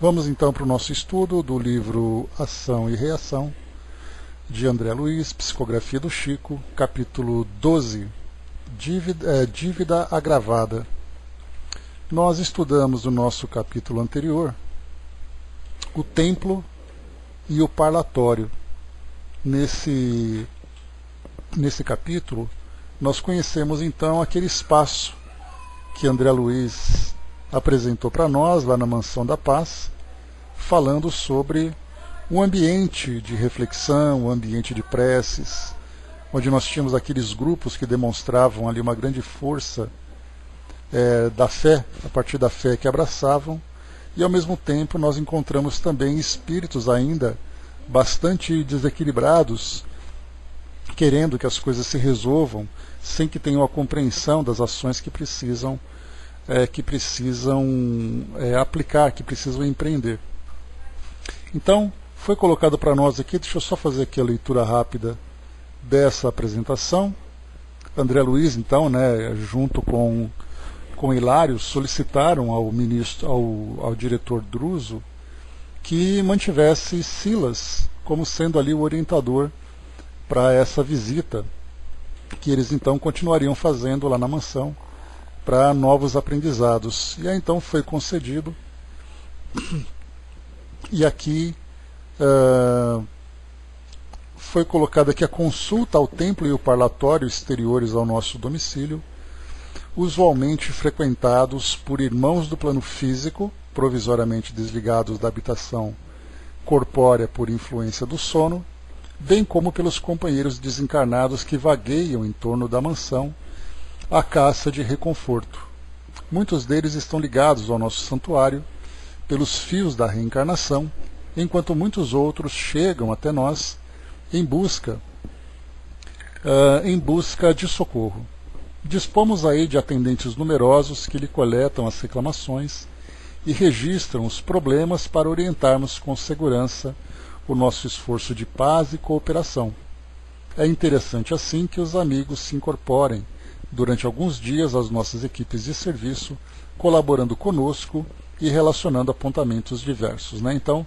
Vamos então para o nosso estudo do livro Ação e Reação, de André Luiz, Psicografia do Chico, capítulo 12, Dívida Agravada. Nós estudamos no nosso capítulo anterior o templo e o parlatório. Nesse capítulo, nós conhecemos então aquele espaço que André Luiz apresentou para nós lá na Mansão da Paz, falando sobre um ambiente de reflexão, um ambiente de preces, onde nós tínhamos aqueles grupos que demonstravam ali uma grande força da fé, a partir da fé que abraçavam, e ao mesmo tempo nós encontramos também espíritos ainda bastante desequilibrados, querendo que as coisas se resolvam, sem que tenham a compreensão das ações que precisam aplicar, que precisam empreender. Então, foi colocado para nós aqui, deixa eu só fazer aqui a leitura rápida dessa apresentação. André Luiz, então, junto com Hilário, solicitaram ao diretor Druso que mantivesse Silas como sendo ali o orientador para essa visita, que eles então continuariam fazendo lá na mansão para novos aprendizados. E aí então foi concedido. E aqui foi colocada aqui a consulta ao templo e o parlatório exteriores ao nosso domicílio, usualmente frequentados por irmãos do plano físico, provisoriamente desligados da habitação corpórea por influência do sono, bem como pelos companheiros desencarnados que vagueiam em torno da mansão à caça de reconforto. Muitos deles estão ligados ao nosso santuário pelos fios da reencarnação, enquanto muitos outros chegam até nós em busca de socorro. Dispomos aí de atendentes numerosos que lhe coletam as reclamações e registram os problemas para orientarmos com segurança o nosso esforço de paz e cooperação. É interessante assim que os amigos se incorporem durante alguns dias às nossas equipes de serviço, colaborando conosco e relacionando apontamentos diversos. Então,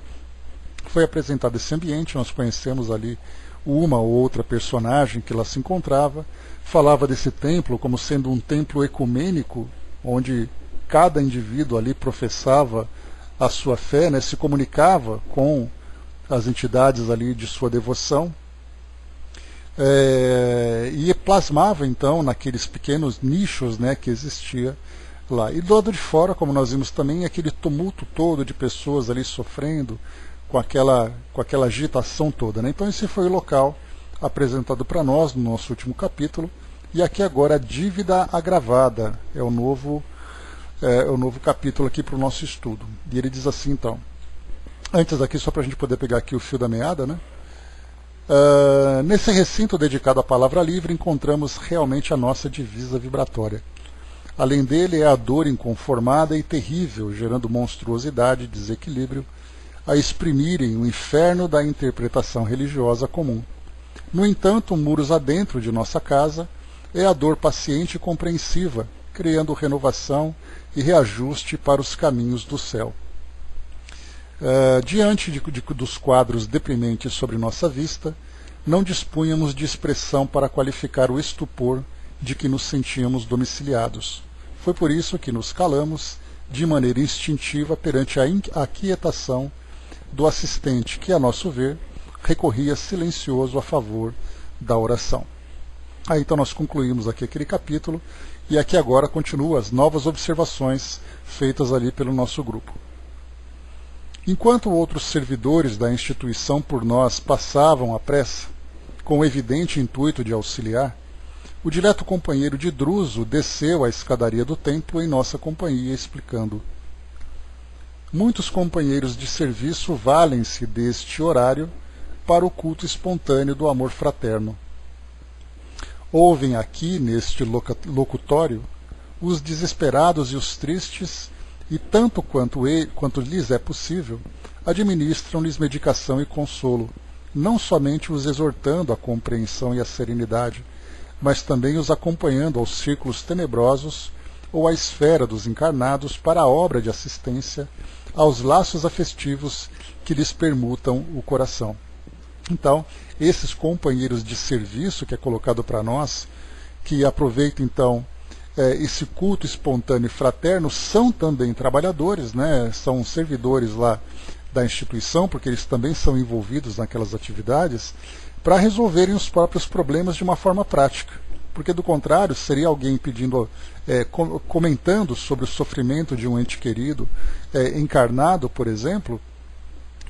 foi apresentado esse ambiente, nós conhecemos ali uma ou outra personagem que lá se encontrava, falava desse templo como sendo um templo ecumênico, onde cada indivíduo ali professava a sua fé, se comunicava com as entidades ali de sua devoção, e plasmava então naqueles pequenos nichos que existia lá. E do lado de fora, como nós vimos também, aquele tumulto todo de pessoas ali sofrendo com aquela agitação toda. Então esse foi o local apresentado para nós no nosso último capítulo, e aqui agora a dívida agravada é o novo capítulo aqui para o nosso estudo. E ele diz assim então, antes aqui só para a gente poder pegar aqui o fio da meada, nesse recinto dedicado à palavra livre encontramos realmente a nossa divisa vibratória. Além dele é a dor inconformada e terrível, gerando monstruosidade e desequilíbrio, a exprimirem o inferno da interpretação religiosa comum. No entanto, muros adentro de nossa casa, é a dor paciente e compreensiva, criando renovação e reajuste para os caminhos do céu. Diante dos quadros deprimentes sobre nossa vista, não dispunhamos de expressão para qualificar o estupor de que nos sentíamos domiciliados. Foi por isso que nos calamos de maneira instintiva perante a aquietação do assistente, que, a nosso ver, recorria silencioso a favor da oração. Então nós concluímos aqui aquele capítulo, e aqui agora continuam as novas observações feitas ali pelo nosso grupo. Enquanto outros servidores da instituição por nós passavam à pressa, com o evidente intuito de auxiliar, o dileto companheiro de Druso desceu a escadaria do templo em nossa companhia, explicando: muitos companheiros de serviço valem-se deste horário para o culto espontâneo do amor fraterno. Ouvem aqui, neste locutório, os desesperados e os tristes, e tanto quanto lhes é possível, administram-lhes medicação e consolo, não somente os exortando à compreensão e à serenidade, mas também os acompanhando aos círculos tenebrosos ou à esfera dos encarnados para a obra de assistência aos laços afetivos que lhes permutam o coração. Então, esses companheiros de serviço que é colocado para nós, que aproveitam então esse culto espontâneo e fraterno, são também trabalhadores, né? São servidores lá da instituição, porque eles também são envolvidos naquelas atividades, para resolverem os próprios problemas de uma forma prática. Porque, do contrário, seria alguém pedindo, comentando sobre o sofrimento de um ente querido encarnado, por exemplo,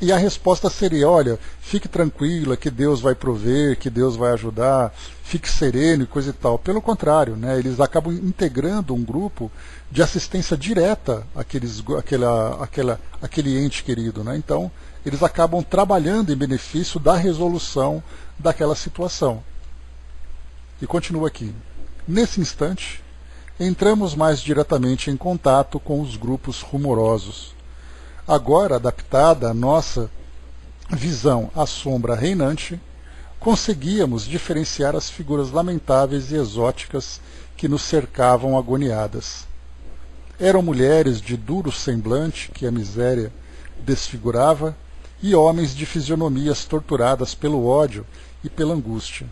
e a resposta seria: olha, fique tranquila, que Deus vai prover, que Deus vai ajudar, fique sereno e coisa e tal. Pelo contrário, né, eles acabam integrando um grupo de assistência direta àquele ente querido. Né? Então, eles acabam trabalhando em benefício da resolução daquela situação. E continua aqui. Nesse instante, entramos mais diretamente em contato com os grupos rumorosos. Agora, adaptada à nossa visão à sombra reinante, conseguíamos diferenciar as figuras lamentáveis e exóticas que nos cercavam agoniadas. Eram mulheres de duro semblante que a miséria desfigurava e homens de fisionomias torturadas pelo ódio e pela angústia.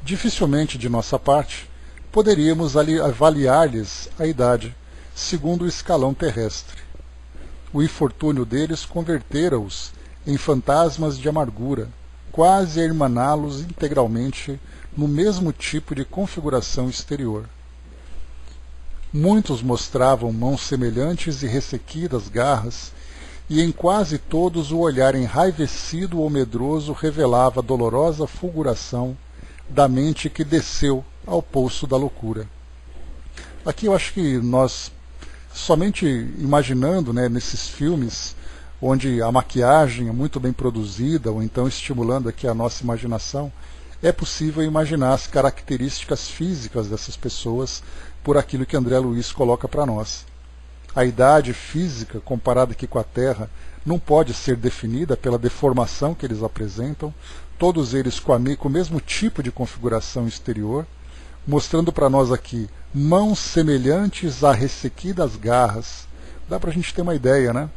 Dificilmente, de nossa parte, poderíamos avaliar-lhes a idade, segundo o escalão terrestre. O infortúnio deles convertera-os em fantasmas de amargura, quase a irmaná-los integralmente no mesmo tipo de configuração exterior. Muitos mostravam mãos semelhantes e ressequidas garras, e em quase todos o olhar enraivecido ou medroso revelava a dolorosa fulguração da mente que desceu ao poço da loucura. Aqui eu acho que nós, somente imaginando, né, nesses filmes onde a maquiagem é muito bem produzida, ou então estimulando aqui a nossa imaginação, é possível imaginar as características físicas dessas pessoas por aquilo que André Luiz coloca para nós. A idade física, comparada aqui com a Terra, não pode ser definida pela deformação que eles apresentam, todos eles com o mesmo tipo de configuração exterior, mostrando para nós aqui mãos semelhantes a ressequidas garras. Dá para a gente ter uma ideia, né?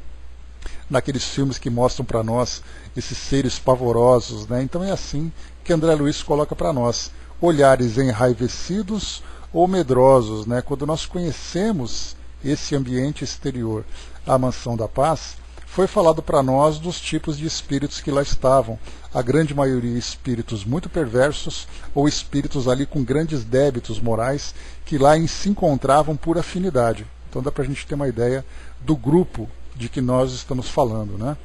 Naqueles filmes que mostram para nós esses seres pavorosos, né? Então é assim que André Luiz coloca para nós: olhares enraivecidos ou medrosos, né? Quando nós conhecemos esse ambiente exterior, a Mansão da Paz, foi falado para nós dos tipos de espíritos que lá estavam. A grande maioria espíritos muito perversos, ou espíritos ali com grandes débitos morais, que lá se encontravam por afinidade. Então dá para a gente ter uma ideia do grupo de que nós estamos falando, né?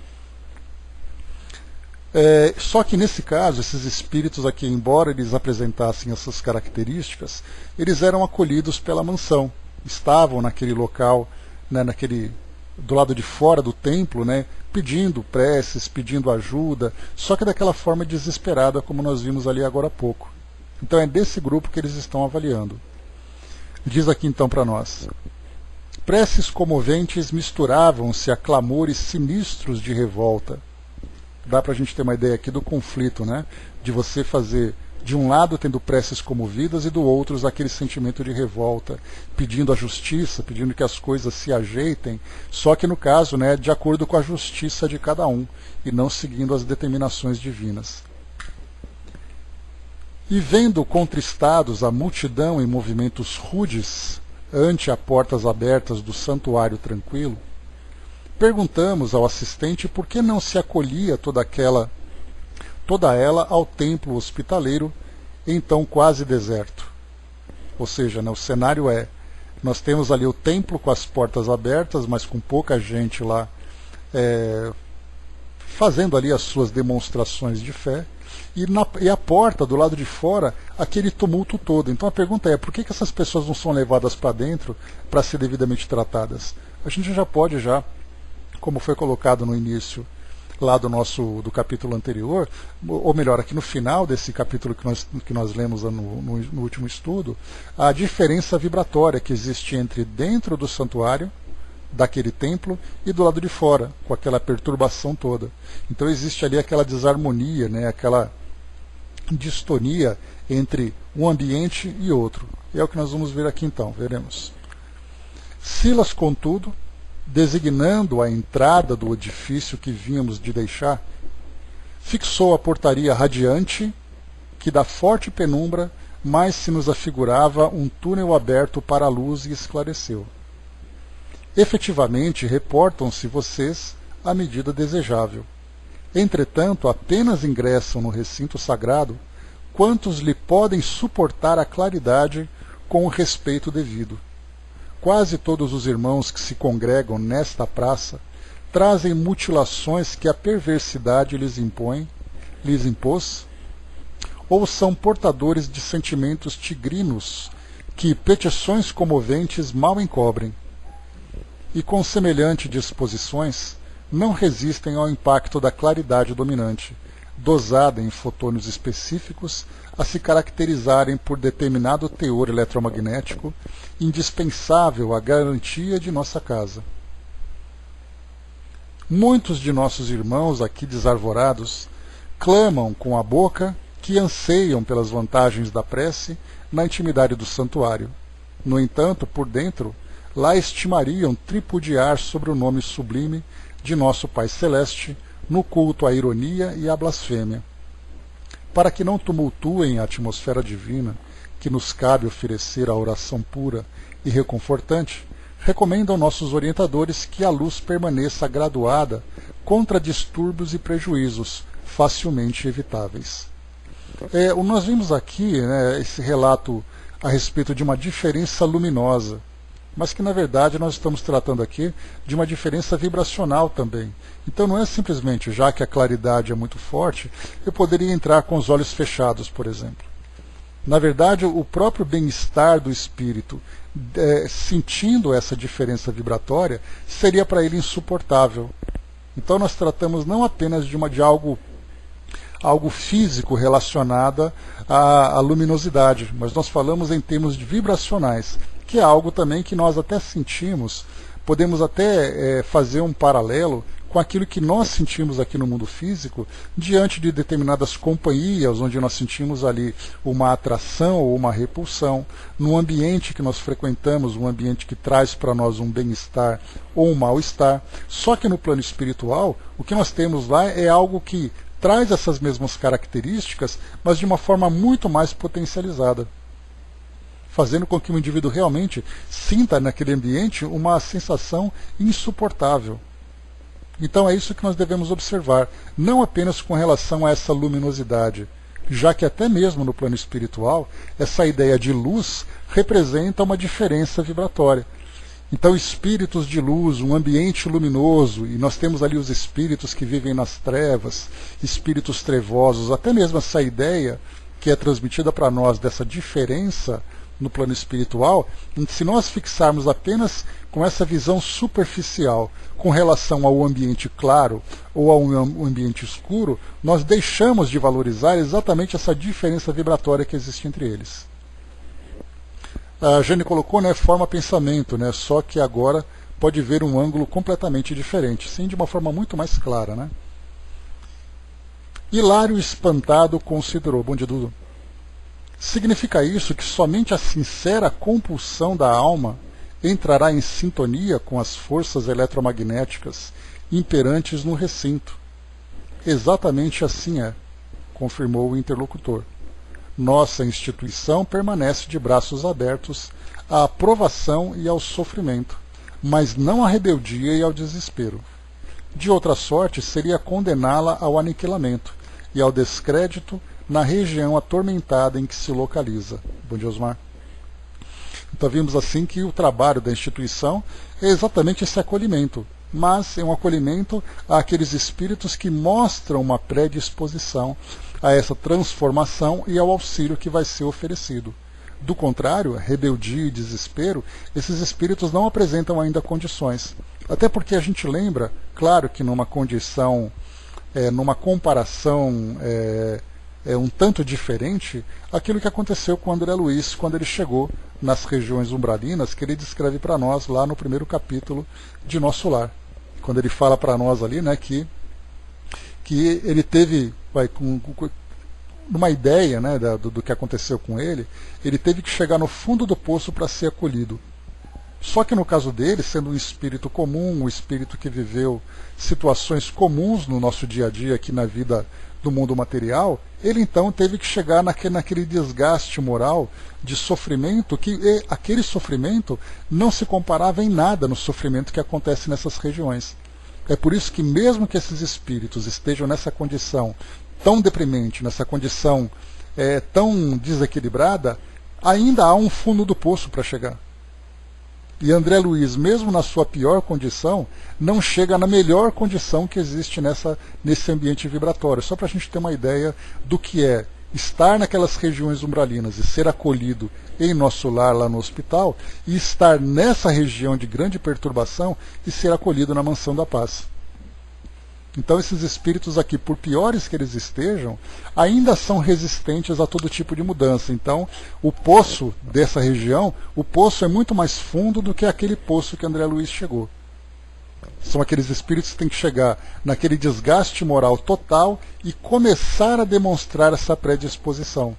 Só que nesse caso, esses espíritos aqui, embora eles apresentassem essas características, eles eram acolhidos pela mansão, estavam naquele local, né, do lado de fora do templo, né, pedindo preces, pedindo ajuda, só que daquela forma desesperada, como nós vimos ali agora há pouco. Então é desse grupo que eles estão avaliando. Diz aqui então para nós: preces comoventes misturavam-se a clamores sinistros de revolta. Dá para a gente ter uma ideia aqui do conflito, né? De você fazer, de um lado tendo preces comovidas e do outro aquele sentimento de revolta, pedindo a justiça, pedindo que as coisas se ajeitem, só que no caso, né, de acordo com a justiça de cada um, e não seguindo as determinações divinas. E vendo contristados a multidão em movimentos rudes, ante a portas abertas do santuário tranquilo, perguntamos ao assistente por que não se acolhia toda ela ao templo hospitaleiro, então quase deserto. Ou seja, né, o cenário nós temos ali o templo com as portas abertas, mas com pouca gente lá fazendo ali as suas demonstrações de fé, e a porta do lado de fora, aquele tumulto todo. Então a pergunta é: por que essas pessoas não são levadas para dentro para ser devidamente tratadas? A gente já pode, como foi colocado no início lá do capítulo anterior, ou melhor, aqui no final desse capítulo que nós lemos no último estudo, a diferença vibratória que existe entre dentro do santuário, daquele templo, e do lado de fora, com aquela perturbação toda. Então existe ali aquela desarmonia, né, aquela distonia entre um ambiente e outro. E é o que nós vamos ver aqui então, veremos. Silas, contudo, designando a entrada do edifício que vínhamos de deixar, fixou a portaria radiante, que da forte penumbra mais se nos afigurava um túnel aberto para a luz, e esclareceu. Efetivamente, reportam-se vocês à medida desejável. Entretanto, apenas ingressam no recinto sagrado quantos lhe podem suportar a claridade com o respeito devido. Quase todos os irmãos que se congregam nesta praça trazem mutilações que a perversidade lhes impôs, ou são portadores de sentimentos tigrinos que petições comoventes mal encobrem, e com semelhante disposições não resistem ao impacto da claridade dominante, dosada em fotônios específicos a se caracterizarem por determinado teor eletromagnético, indispensável à garantia de nossa casa. Muitos de nossos irmãos aqui desarvorados clamam com a boca que anseiam pelas vantagens da prece na intimidade do santuário. No entanto, por dentro, lá estimariam tripudiar sobre o nome sublime de nosso Pai Celeste, no culto à ironia e à blasfêmia. Para que não tumultuem a atmosfera divina que nos cabe oferecer a oração pura e reconfortante, recomendam nossos orientadores que a luz permaneça graduada contra distúrbios e prejuízos facilmente evitáveis. Nós vimos aqui, esse relato a respeito de uma diferença luminosa, mas que na verdade nós estamos tratando aqui de uma diferença vibracional também. Então não é simplesmente, já que a claridade é muito forte, eu poderia entrar com os olhos fechados, por exemplo. Na verdade, o próprio bem-estar do espírito, sentindo essa diferença vibratória, seria para ele insuportável. Então nós tratamos não apenas de algo físico relacionado à luminosidade, mas nós falamos em termos vibracionais, que é algo também que nós até sentimos, podemos até fazer um paralelo com aquilo que nós sentimos aqui no mundo físico, diante de determinadas companhias, onde nós sentimos ali uma atração ou uma repulsão, num ambiente que nós frequentamos, um ambiente que traz para nós um bem-estar ou um mal-estar. Só que no plano espiritual, o que nós temos lá é algo que traz essas mesmas características, mas de uma forma muito mais potencializada, fazendo com que o indivíduo realmente sinta naquele ambiente uma sensação insuportável. Então é isso que nós devemos observar, não apenas com relação a essa luminosidade, já que até mesmo no plano espiritual, essa ideia de luz representa uma diferença vibratória. Então espíritos de luz, um ambiente luminoso, e nós temos ali os espíritos que vivem nas trevas, espíritos trevosos, até mesmo essa ideia que é transmitida para nós dessa diferença no plano espiritual, se nós fixarmos apenas com essa visão superficial com relação ao ambiente claro ou ao ambiente escuro, nós deixamos de valorizar exatamente essa diferença vibratória que existe entre eles. A Jane colocou, forma pensamento, só que agora pode ver um ângulo completamente diferente, sim, de uma forma muito mais clara. Hilário espantado considerou, bom dia, Dudu. Significa isso que somente a sincera compulsão da alma entrará em sintonia com as forças eletromagnéticas imperantes no recinto. Exatamente assim é, confirmou o interlocutor. Nossa instituição permanece de braços abertos à aprovação e ao sofrimento, mas não à rebeldia e ao desespero. De outra sorte, seria condená-la ao aniquilamento e ao descrédito na região atormentada em que se localiza. Bom dia, Osmar. Então vimos assim que o trabalho da instituição é exatamente esse acolhimento, mas é um acolhimento àqueles espíritos que mostram uma predisposição a essa transformação e ao auxílio que vai ser oferecido. Do contrário, rebeldia e desespero, esses espíritos não apresentam ainda condições. Até porque a gente lembra, claro que numa condição, numa comparação um tanto diferente, aquilo que aconteceu com André Luiz quando ele chegou nas regiões umbralinas, que ele descreve para nós lá no primeiro capítulo de Nosso Lar. Quando ele fala para nós ali, que ele teve, numa ideia do que aconteceu com ele, ele teve que chegar no fundo do poço para ser acolhido. Só que no caso dele, sendo um espírito comum, um espírito que viveu situações comuns no nosso dia a dia aqui na vida do mundo material, ele então teve que chegar naquele desgaste moral de sofrimento, que aquele sofrimento não se comparava em nada no sofrimento que acontece nessas regiões. É por isso que mesmo que esses espíritos estejam nessa condição tão deprimente, nessa condição tão desequilibrada, ainda há um fundo do poço para chegar. E André Luiz, mesmo na sua pior condição, não chega na melhor condição que existe nesse ambiente vibratório. Só para a gente ter uma ideia do que é estar naquelas regiões umbralinas e ser acolhido em nosso lar lá no hospital, e estar nessa região de grande perturbação e ser acolhido na mansão da paz. Então esses espíritos aqui, por piores que eles estejam, ainda são resistentes a todo tipo de mudança. Então o poço dessa região, o poço é muito mais fundo do que aquele poço que André Luiz chegou. São aqueles espíritos que têm que chegar naquele desgaste moral total e começar a demonstrar essa predisposição.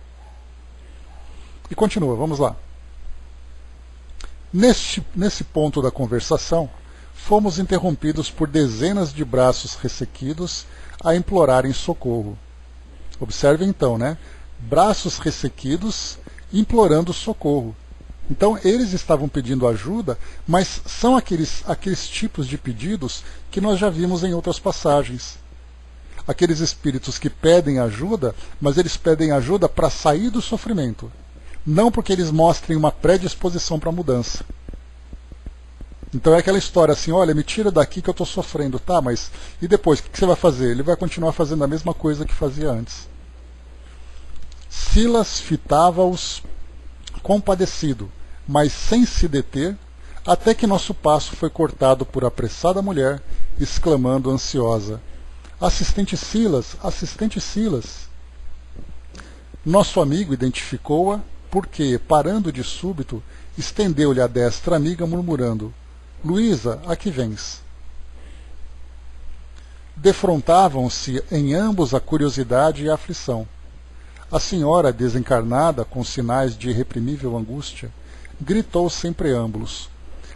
E continua, vamos lá. Nesse ponto da conversação, fomos interrompidos por dezenas de braços ressequidos a implorarem socorro. Observem então, né? Braços ressequidos implorando socorro. Então eles estavam pedindo ajuda, mas são aqueles tipos de pedidos que nós já vimos em outras passagens. Aqueles espíritos que pedem ajuda, mas eles pedem ajuda para sair do sofrimento. Não porque eles mostrem uma predisposição para a mudança. Então é aquela história assim, olha, me tira daqui que eu estou sofrendo, tá, mas e depois, o que você vai fazer? Ele vai continuar fazendo a mesma coisa que fazia antes. Silas fitava-os compadecido, mas sem se deter, até que nosso passo foi cortado por apressada mulher, exclamando ansiosa, assistente Silas, assistente Silas. Nosso amigo identificou-a, porque, parando de súbito, estendeu-lhe a destra amiga, murmurando, Luísa, a que vens? Defrontavam-se em ambos a curiosidade e a aflição. A senhora, desencarnada, com sinais de irreprimível angústia, gritou sem preâmbulos.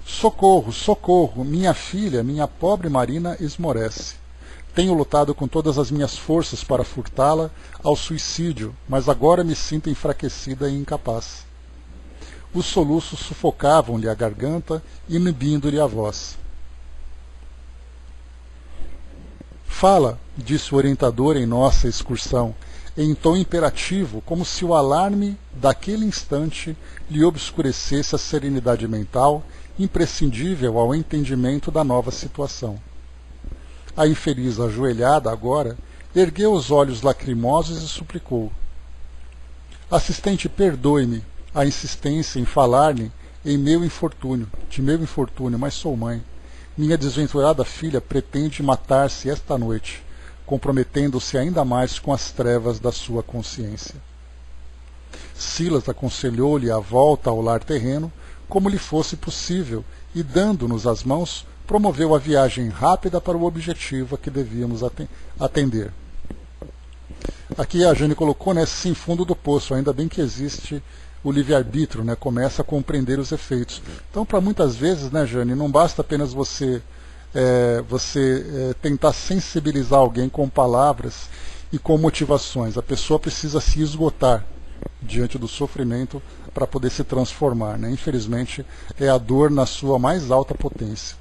Socorro, socorro, minha filha, minha pobre Marina esmorece. Tenho lutado com todas as minhas forças para furtá-la ao suicídio, mas agora me sinto enfraquecida e incapaz. Os soluços sufocavam-lhe a garganta, inibindo-lhe a voz. Fala, disse o orientador em nossa excursão, em tom imperativo, como se o alarme daquele instante lhe obscurecesse a serenidade mental, imprescindível ao entendimento da nova situação. A infeliz, ajoelhada agora, ergueu os olhos lacrimosos e suplicou. Assistente, perdoe-me a insistência em falar-lhe de meu infortúnio, mas sou mãe. Minha desventurada filha pretende matar-se esta noite, comprometendo-se ainda mais com as trevas da sua consciência. Silas aconselhou-lhe a volta ao lar terreno, como lhe fosse possível, e, dando-nos as mãos, promoveu a viagem rápida para o objetivo a que devíamos atender. Aqui a Jane colocou, né, sim, fundo do poço, ainda bem que existe o livre-arbítrio, né, começa a compreender os efeitos. Então, para muitas vezes, né, Jane, não basta apenas você tentar sensibilizar alguém com palavras e com motivações. A pessoa precisa se esgotar diante do sofrimento para poder se transformar, né? Infelizmente, é a dor na sua mais alta potência.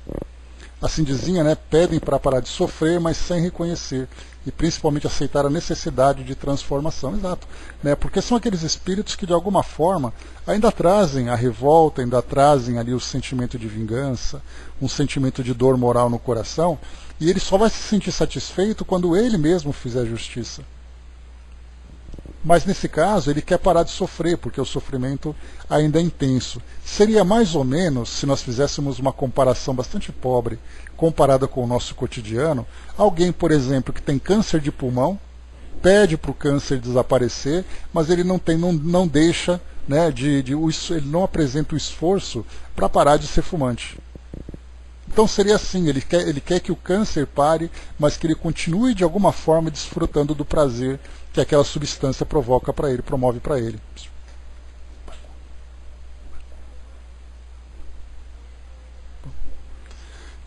Assim dizia, né, pedem para parar de sofrer, mas sem reconhecer, e principalmente aceitar a necessidade de transformação. Exato, né, porque são aqueles espíritos que de alguma forma ainda trazem a revolta, ainda trazem ali o sentimento de vingança, um sentimento de dor moral no coração, e ele só vai se sentir satisfeito quando ele mesmo fizer justiça. Mas nesse caso ele quer parar de sofrer, porque o sofrimento ainda é intenso. Seria mais ou menos, se nós fizéssemos uma comparação bastante pobre, comparada com o nosso cotidiano, alguém, por exemplo, que tem câncer de pulmão, pede para o câncer desaparecer, mas ele não deixa, né, ele não apresenta o esforço para parar de ser fumante. Então seria assim, ele quer que o câncer pare, mas que ele continue de alguma forma desfrutando do prazer que aquela substância provoca para ele, promove para ele.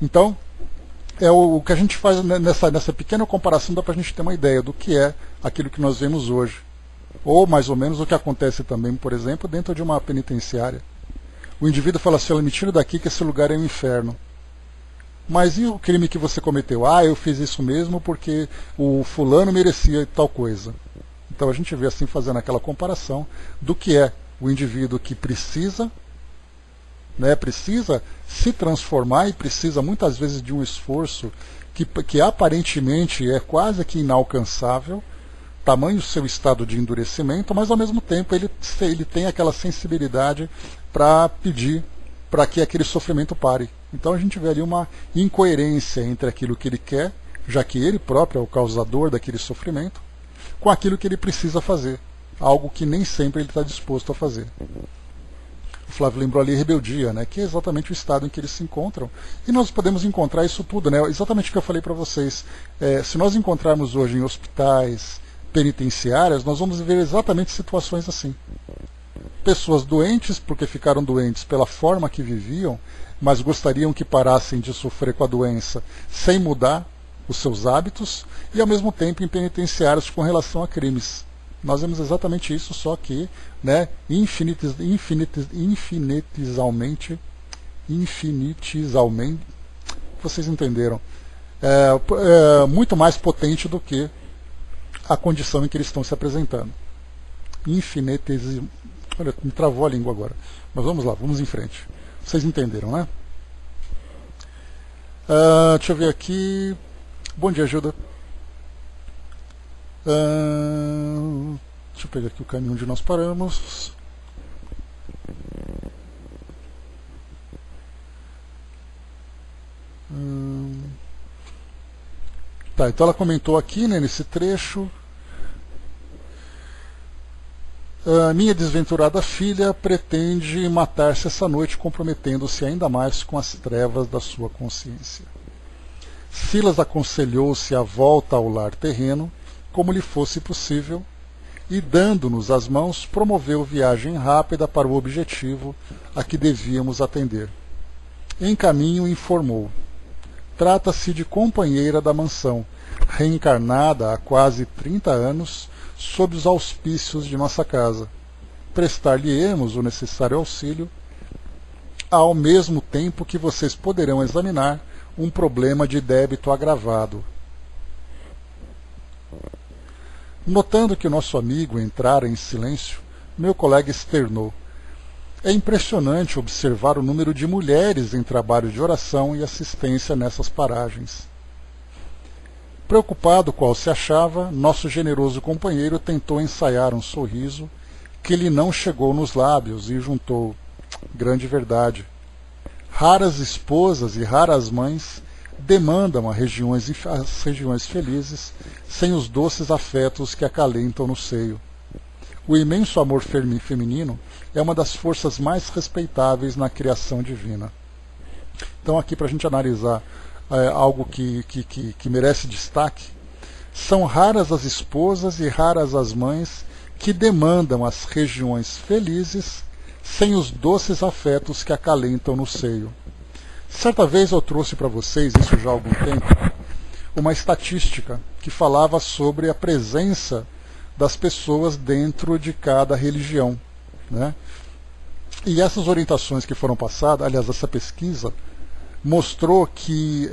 Então, o que a gente faz nessa pequena comparação, dá para a gente ter uma ideia do que é aquilo que nós vemos hoje. Ou, mais ou menos, o que acontece também, por exemplo, dentro de uma penitenciária. O indivíduo fala assim: olha, me tira daqui que esse lugar é um inferno. Mas e o crime que você cometeu? Ah, eu fiz isso mesmo porque o fulano merecia tal coisa. Então a gente vê assim, fazendo aquela comparação do que é o indivíduo que precisa se transformar e precisa muitas vezes de um esforço que aparentemente é quase que inalcançável, tamanho seu estado de endurecimento, mas ao mesmo tempo ele tem aquela sensibilidade para pedir para que aquele sofrimento pare. Então a gente vê ali uma incoerência entre aquilo que ele quer, já que ele próprio é o causador daquele sofrimento, com aquilo que ele precisa fazer, algo que nem sempre ele está disposto a fazer. O Flávio lembrou ali rebeldia, que é exatamente o estado em que eles se encontram. E nós podemos encontrar isso tudo, exatamente o que eu falei para vocês. Se nós encontrarmos hoje em hospitais, penitenciárias, nós vamos ver exatamente situações assim. Pessoas doentes porque ficaram doentes pela forma que viviam, mas gostariam que parassem de sofrer com a doença sem mudar os seus hábitos, e ao mesmo tempo em penitenciários com relação a crimes. Nós vemos exatamente isso, só que infinitizalmente, vocês entenderam, muito mais potente do que a condição em que eles estão se apresentando. Olha, me travou a língua agora. Mas vamos lá, vamos em frente. Vocês entenderam, né? Deixa eu ver aqui. Bom dia, Gilda. Deixa eu pegar aqui o caminho onde nós paramos. Tá, então ela comentou aqui, nesse trecho: minha desventurada filha pretende matar-se essa noite, comprometendo-se ainda mais com as trevas da sua consciência. Silas aconselhou-se a volta ao lar terreno, como lhe fosse possível, e, dando-nos as mãos, promoveu viagem rápida para o objetivo a que devíamos atender. Em caminho informou: trata-se de companheira da mansão, reencarnada há quase 30 anos, sob os auspícios de nossa casa. Prestar-lhe-emos o necessário auxílio, ao mesmo tempo que vocês poderão examinar um problema de débito agravado. Notando que o nosso amigo entrara em silêncio, meu colega externou: é impressionante observar o número de mulheres em trabalho de oração e assistência nessas paragens. Preocupado qual se achava, nosso generoso companheiro tentou ensaiar um sorriso que lhe não chegou nos lábios e juntou: grande verdade. Raras esposas e raras mães demandam as regiões felizes sem os doces afetos que acalentam no seio. O imenso amor feminino é uma das forças mais respeitáveis na criação divina. Então, aqui para a gente analisar algo que merece destaque: são raras as esposas e raras as mães que demandam as regiões felizes sem os doces afetos que acalentam no seio. Certa vez eu trouxe para vocês, isso já há algum tempo, uma estatística que falava sobre a presença das pessoas dentro de cada religião, E essas orientações que foram passadas, aliás, essa pesquisa, mostrou que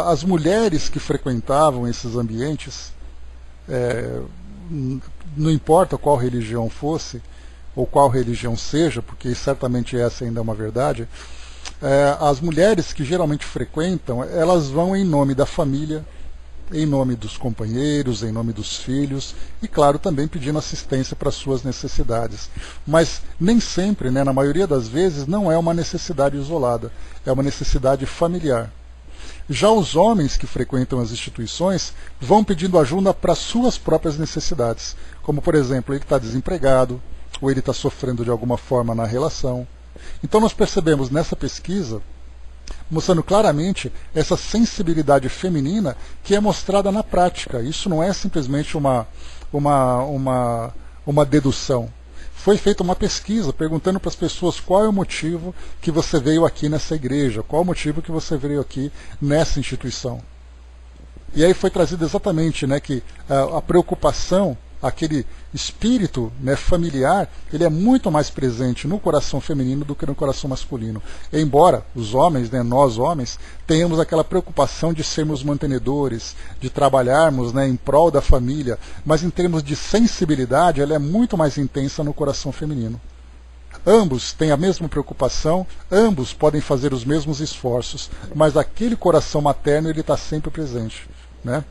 as mulheres que frequentavam esses ambientes, não importa qual religião fosse, ou qual religião seja, porque certamente essa ainda é uma verdade, as mulheres que geralmente frequentam, elas vão em nome da família, em nome dos companheiros, em nome dos filhos, e claro, também pedindo assistência para suas necessidades. Mas nem sempre, na maioria das vezes, não é uma necessidade isolada, é uma necessidade familiar. Já os homens que frequentam as instituições vão pedindo ajuda para suas próprias necessidades, como, por exemplo, ele está desempregado, ou ele está sofrendo de alguma forma na relação. Então nós percebemos nessa pesquisa, mostrando claramente essa sensibilidade feminina que é mostrada na prática. Isso não é simplesmente uma dedução. foi feita uma pesquisa perguntando para as pessoas qual é o motivo que você veio aqui nessa igreja, qual é o motivo que você veio aqui nessa instituição. E aí foi trazido exatamente, né, que a preocupação, aquele espírito, né, familiar, ele é muito mais presente no coração feminino do que no coração masculino. Embora os homens, né, nós homens, tenhamos aquela preocupação de sermos mantenedores, de trabalharmos, né, em prol da família, mas em termos de sensibilidade, ela é muito mais intensa no coração feminino. Ambos têm a mesma preocupação, ambos podem fazer os mesmos esforços, mas aquele coração materno ele está sempre presente, né?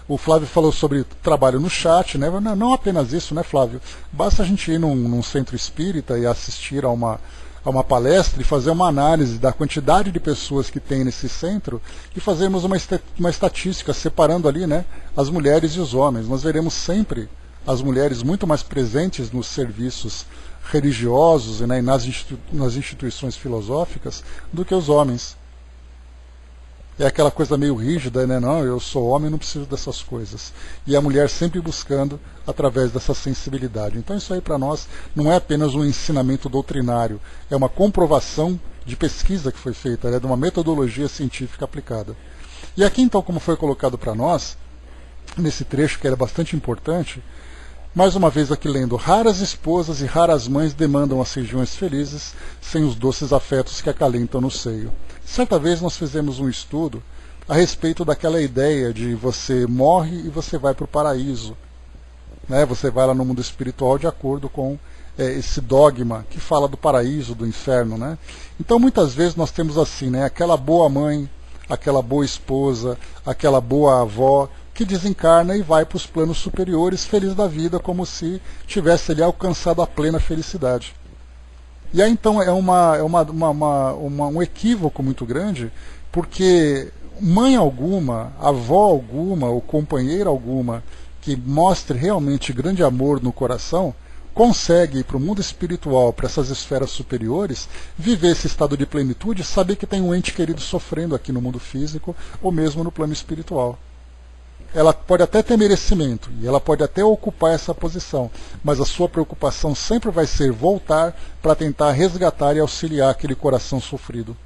O Flávio falou sobre trabalho no chat, né? Não apenas isso, né, Flávio? Basta a gente ir num centro espírita e assistir a uma palestra e fazer uma análise da quantidade de pessoas que tem nesse centro e fazermos uma estatística separando ali, né, as mulheres e os homens. Nós veremos sempre as mulheres muito mais presentes nos serviços religiosos e, né, nas instituições filosóficas do que os homens. É aquela coisa meio rígida, né? Não, eu sou homem, não preciso dessas coisas. E a mulher sempre buscando através dessa sensibilidade. Então isso aí para nós não é apenas um ensinamento doutrinário, é uma comprovação de pesquisa que foi feita, né? De uma metodologia científica aplicada. E aqui então, como foi colocado para nós, nesse trecho que era bastante importante, mais uma vez aqui lendo: raras esposas e raras mães demandam as regiões felizes sem os doces afetos que acalentam no seio. Certa vez nós fizemos um estudo a respeito daquela ideia de você morre e você vai para o paraíso, né? Você vai lá no mundo espiritual de acordo com esse dogma que fala do paraíso, do inferno, né? Então muitas vezes nós temos assim, né, aquela boa mãe, aquela boa esposa, aquela boa avó que desencarna e vai para os planos superiores feliz da vida, como se tivesse ali alcançado a plena felicidade. E aí então é um equívoco muito grande, porque mãe alguma, avó alguma ou companheira alguma que mostre realmente grande amor no coração, consegue ir para o mundo espiritual, para essas esferas superiores, viver esse estado de plenitude e saber que tem um ente querido sofrendo aqui no mundo físico ou mesmo no plano espiritual. Ela pode até ter merecimento e ela pode até ocupar essa posição, mas a sua preocupação sempre vai ser voltar para tentar resgatar e auxiliar aquele coração sofrido.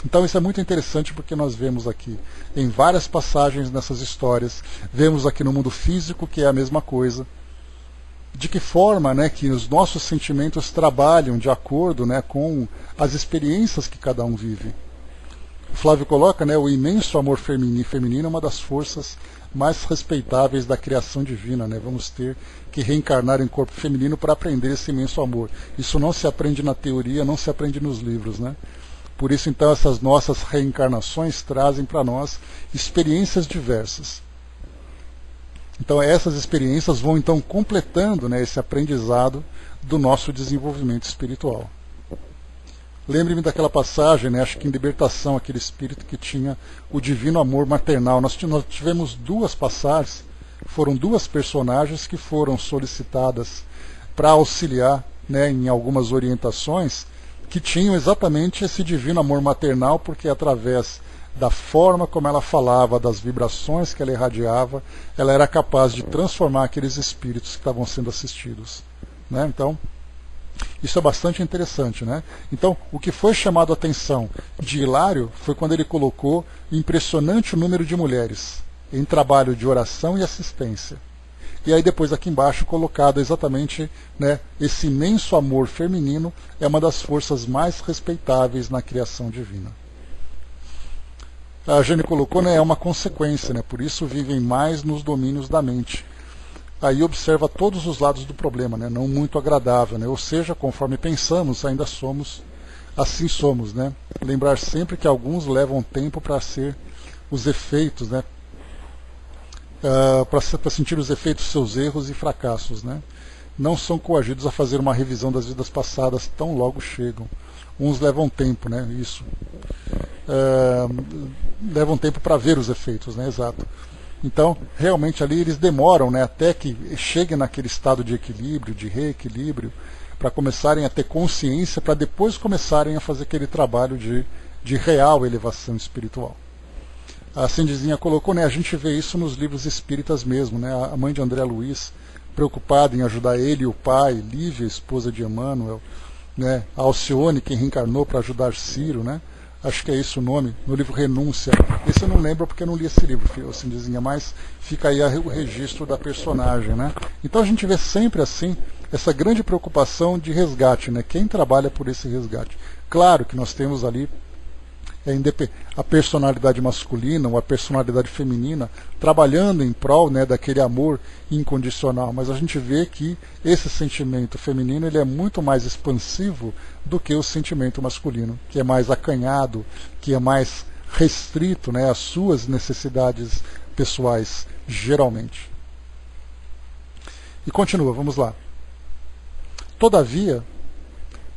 Então isso é muito interessante porque nós vemos aqui em várias passagens nessas histórias, vemos aqui no mundo físico que é a mesma coisa, de que forma, né, que os nossos sentimentos trabalham de acordo, né, com as experiências que cada um vive. O Flávio coloca, né, o imenso amor feminino é uma das forças mais respeitáveis da criação divina, né? Vamos ter que reencarnar em corpo feminino para aprender esse imenso amor. Isso não se aprende na teoria, não se aprende nos livros, né? Por isso, então, essas nossas reencarnações trazem para nós experiências diversas. Então, essas experiências vão, então, completando, né, esse aprendizado do nosso desenvolvimento espiritual. Lembre-me daquela passagem, né, acho que em Libertação, aquele espírito que tinha o divino amor maternal. Nós tivemos duas passagens, foram duas personagens que foram solicitadas para auxiliar, né, em algumas orientações, que tinham exatamente esse divino amor maternal, porque através da forma como ela falava, das vibrações que ela irradiava, ela era capaz de transformar aqueles espíritos que estavam sendo assistidos, né? Então, isso é bastante interessante, né? Então, o que foi chamado a atenção de Hilário foi quando ele colocou impressionante o número de mulheres em trabalho de oração e assistência. E aí depois aqui embaixo colocado exatamente, né, esse imenso amor feminino é uma das forças mais respeitáveis na criação divina. A Jane colocou, né, é uma consequência, né, por isso vivem mais nos domínios da mente. Aí observa todos os lados do problema, né? Não muito agradável, né? Ou seja, conforme pensamos, ainda somos, assim somos, né? Lembrar sempre que alguns levam tempo para ser os efeitos, né? Para sentir os efeitos dos seus erros e fracassos, né? Não são coagidos a fazer uma revisão das vidas passadas, tão logo chegam. Uns levam tempo, né? Isso. Levam tempo para ver os efeitos, né? Exato. Então, realmente ali eles demoram, né, até que cheguem naquele estado de equilíbrio, de reequilíbrio, para começarem a ter consciência, para depois começarem a fazer aquele trabalho de real elevação espiritual. A Cindizinha colocou, né, a gente vê isso nos livros espíritas mesmo, né, a mãe de André Luiz preocupada em ajudar ele e o pai, Lívia, esposa de Emmanuel, né? A Alcione, que reencarnou para ajudar Ciro, né? Acho que é esse o nome, no livro Renúncia. Esse eu não lembro porque eu não li esse livro, assim dizinha, mas fica aí o registro da personagem, né? Então a gente vê sempre assim, essa grande preocupação de resgate, né? Quem trabalha por esse resgate? Claro que nós temos ali a personalidade masculina ou a personalidade feminina trabalhando em prol, né, daquele amor incondicional, mas a gente vê que esse sentimento feminino ele é muito mais expansivo do que o sentimento masculino, que é mais acanhado, que é mais restrito, né, às suas necessidades pessoais, geralmente. E continua, vamos lá. Todavia,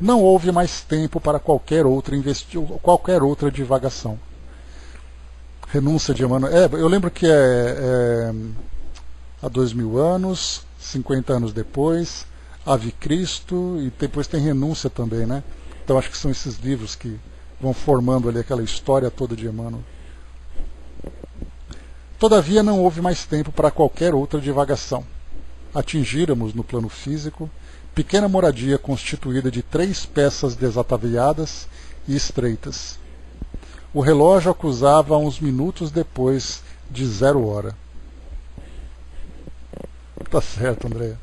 não houve mais tempo para qualquer outra divagação. Renúncia de Emmanuel. Eu lembro que há 2000 anos, 50 anos depois, Ave Cristo, e depois tem Renúncia também, né? Então acho que são esses livros que vão formando ali aquela história toda de Emmanuel. Todavia não houve mais tempo para qualquer outra divagação. Atingíramos no plano físico pequena moradia constituída de 3 peças desataviadas e estreitas. O relógio acusava uns minutos depois de 0 hora. Tá certo, Andréa.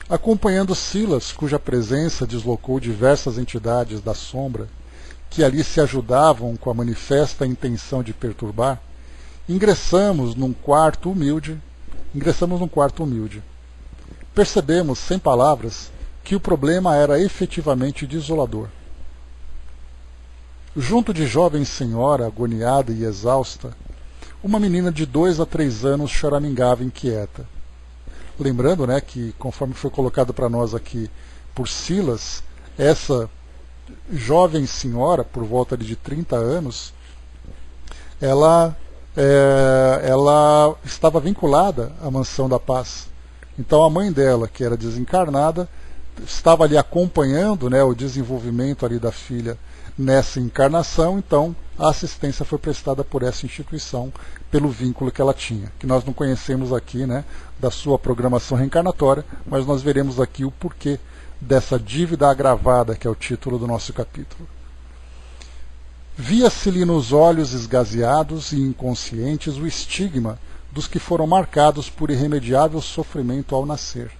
Acompanhando Silas, cuja presença deslocou diversas entidades da sombra, que ali se ajudavam com a manifesta intenção de perturbar, ingressamos num quarto humilde. Percebemos, sem palavras, que o problema era efetivamente desolador. Junto de jovem senhora, agoniada e exausta, uma menina de 2 a 3 anos choramingava inquieta. Lembrando, né, que, conforme foi colocado para nós aqui por Silas, essa jovem senhora, por volta de 30 anos, ela estava vinculada à Mansão da Paz. Então a mãe dela, que era desencarnada, estava ali acompanhando, né, o desenvolvimento ali da filha nessa encarnação, então a assistência foi prestada por essa instituição, pelo vínculo que ela tinha, que nós não conhecemos aqui, né, da sua programação reencarnatória, mas nós veremos aqui o porquê dessa dívida agravada, que é o título do nosso capítulo. Via-se-lhe nos olhos esgazeados e inconscientes o estigma dos que foram marcados por irremediável sofrimento ao nascer.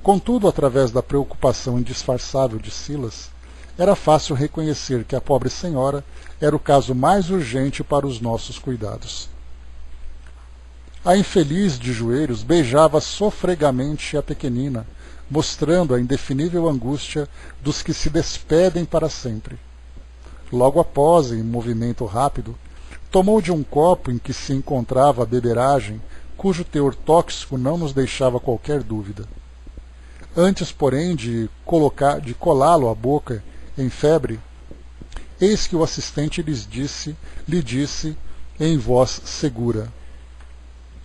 Contudo, através da preocupação indisfarçável de Silas, era fácil reconhecer que a pobre senhora era o caso mais urgente para os nossos cuidados. A infeliz de joelhos beijava sofregamente a pequenina, mostrando a indefinível angústia dos que se despedem para sempre. Logo após, em movimento rápido, tomou de um copo em que se encontrava a beberagem, cujo teor tóxico não nos deixava qualquer dúvida. Antes, porém, de colá-lo à boca em febre, eis que o assistente lhe disse em voz segura: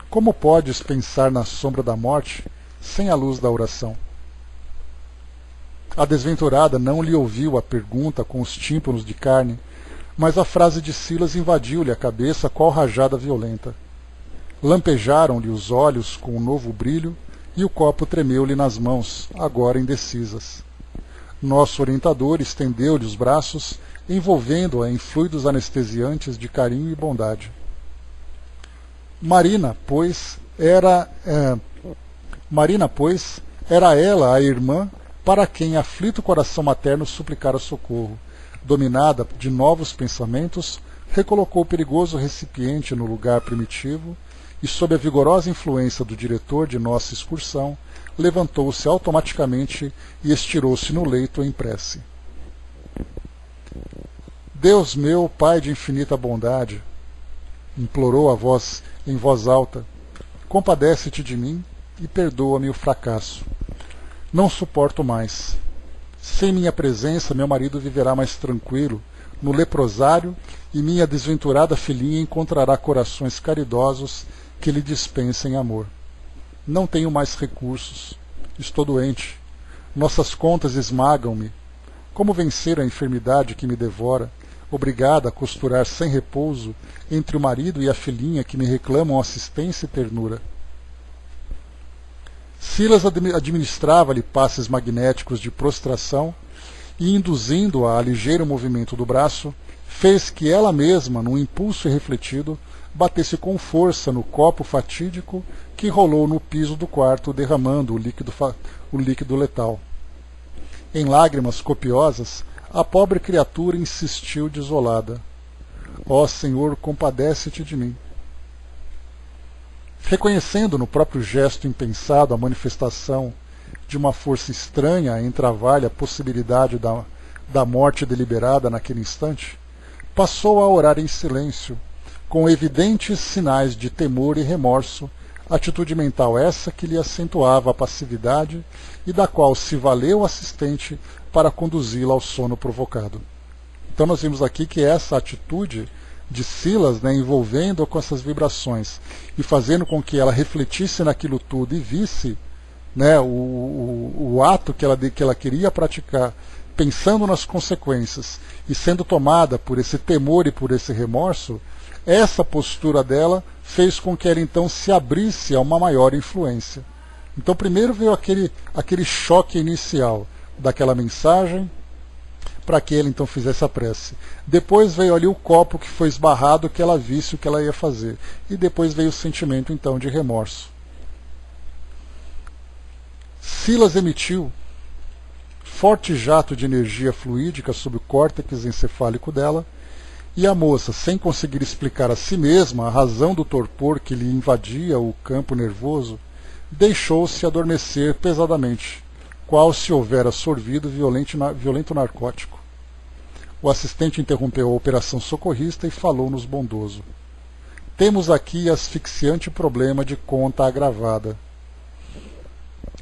Como podes pensar na sombra da morte sem a luz da oração? A desventurada não lhe ouviu a pergunta com os tímpanos de carne, mas a frase de Silas invadiu-lhe a cabeça qual rajada violenta. Lampejaram-lhe os olhos com um novo brilho e o copo tremeu-lhe nas mãos, agora indecisas. Nosso orientador estendeu-lhe os braços, envolvendo-a em fluidos anestesiantes de carinho e bondade. Marina, pois, era ela a irmã para quem aflito coração materno suplicara socorro. Dominada de novos pensamentos, recolocou o perigoso recipiente no lugar primitivo e, sob a vigorosa influência do diretor de nossa excursão, levantou-se automaticamente e estirou-se no leito em prece. Deus meu, Pai de infinita bondade, implorou em voz alta, compadece-te de mim e perdoa-me o fracasso. Não suporto mais. Sem minha presença, meu marido viverá mais tranquilo no leprosário e minha desventurada filhinha encontrará corações caridosos que lhe dispensem amor. Não tenho mais recursos. Estou doente. Nossas contas esmagam-me. Como vencer a enfermidade que me devora, obrigada a costurar sem repouso entre o marido e a filhinha que me reclamam assistência e ternura? Silas administrava-lhe passes magnéticos de prostração e, induzindo-a a ligeiro movimento do braço, fez que ela mesma, num impulso irrefletido, batesse com força no copo fatídico que rolou no piso do quarto, derramando o líquido letal. Em lágrimas copiosas, a pobre criatura insistiu desolada. Ó Senhor, compadece-te de mim. Reconhecendo no próprio gesto impensado a manifestação de uma força estranha a entravar-lhe a possibilidade da morte deliberada naquele instante, passou a orar em silêncio, com evidentes sinais de temor e remorso, atitude mental essa que lhe acentuava a passividade e da qual se valeu o assistente para conduzi-la ao sono provocado. Então nós vimos aqui que essa atitude de Silas, envolvendo com essas vibrações e fazendo com que ela refletisse naquilo tudo e visse o ato que ela queria praticar, pensando nas consequências e sendo tomada por esse temor e por esse remorso, essa postura dela fez com que ela então se abrisse a uma maior influência. Então primeiro veio aquele choque inicial daquela mensagem, para que ele então fizesse a prece. Depois veio ali o copo que foi esbarrado, que ela visse o que ela ia fazer. E depois veio o sentimento então de remorso. Silas emitiu forte jato de energia fluídica sobre o córtex encefálico dela, e a moça, sem conseguir explicar a si mesma a razão do torpor que lhe invadia o campo nervoso, deixou-se adormecer pesadamente, qual se houvera sorvido violento narcótico. O assistente interrompeu a operação socorrista e falou-nos bondoso. Temos aqui asfixiante problema de conta agravada.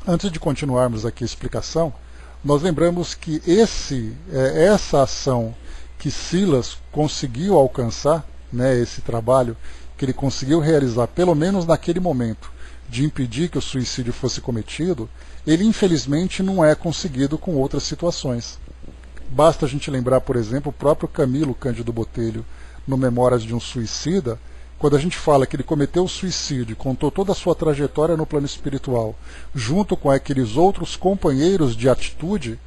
Antes de continuarmos aqui a explicação, nós lembramos que essa ação que Silas conseguiu alcançar, esse trabalho que ele conseguiu realizar, pelo menos naquele momento, de impedir que o suicídio fosse cometido, ele infelizmente não é conseguido com outras situações. Basta a gente lembrar, por exemplo, o próprio Camilo Cândido Botelho, no Memórias de um Suicida, quando a gente fala que ele cometeu o suicídio, contou toda a sua trajetória no plano espiritual, junto com aqueles outros companheiros de atitude,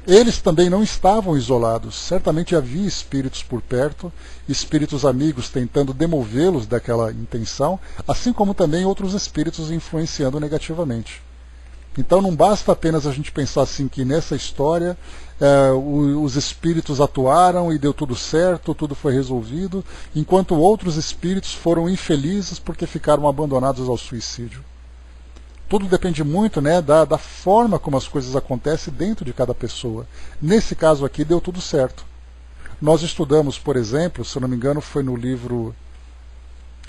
eles também não estavam isolados. Certamente havia espíritos por perto, espíritos amigos tentando demovê-los daquela intenção, assim como também outros espíritos influenciando negativamente. Então não basta apenas a gente pensar assim que nessa história os espíritos atuaram e deu tudo certo, tudo foi resolvido, enquanto outros espíritos foram infelizes porque ficaram abandonados ao suicídio. Tudo depende muito da forma como as coisas acontecem dentro de cada pessoa. Nesse caso aqui deu tudo certo. Nós estudamos, por exemplo, se eu não me engano foi no livro,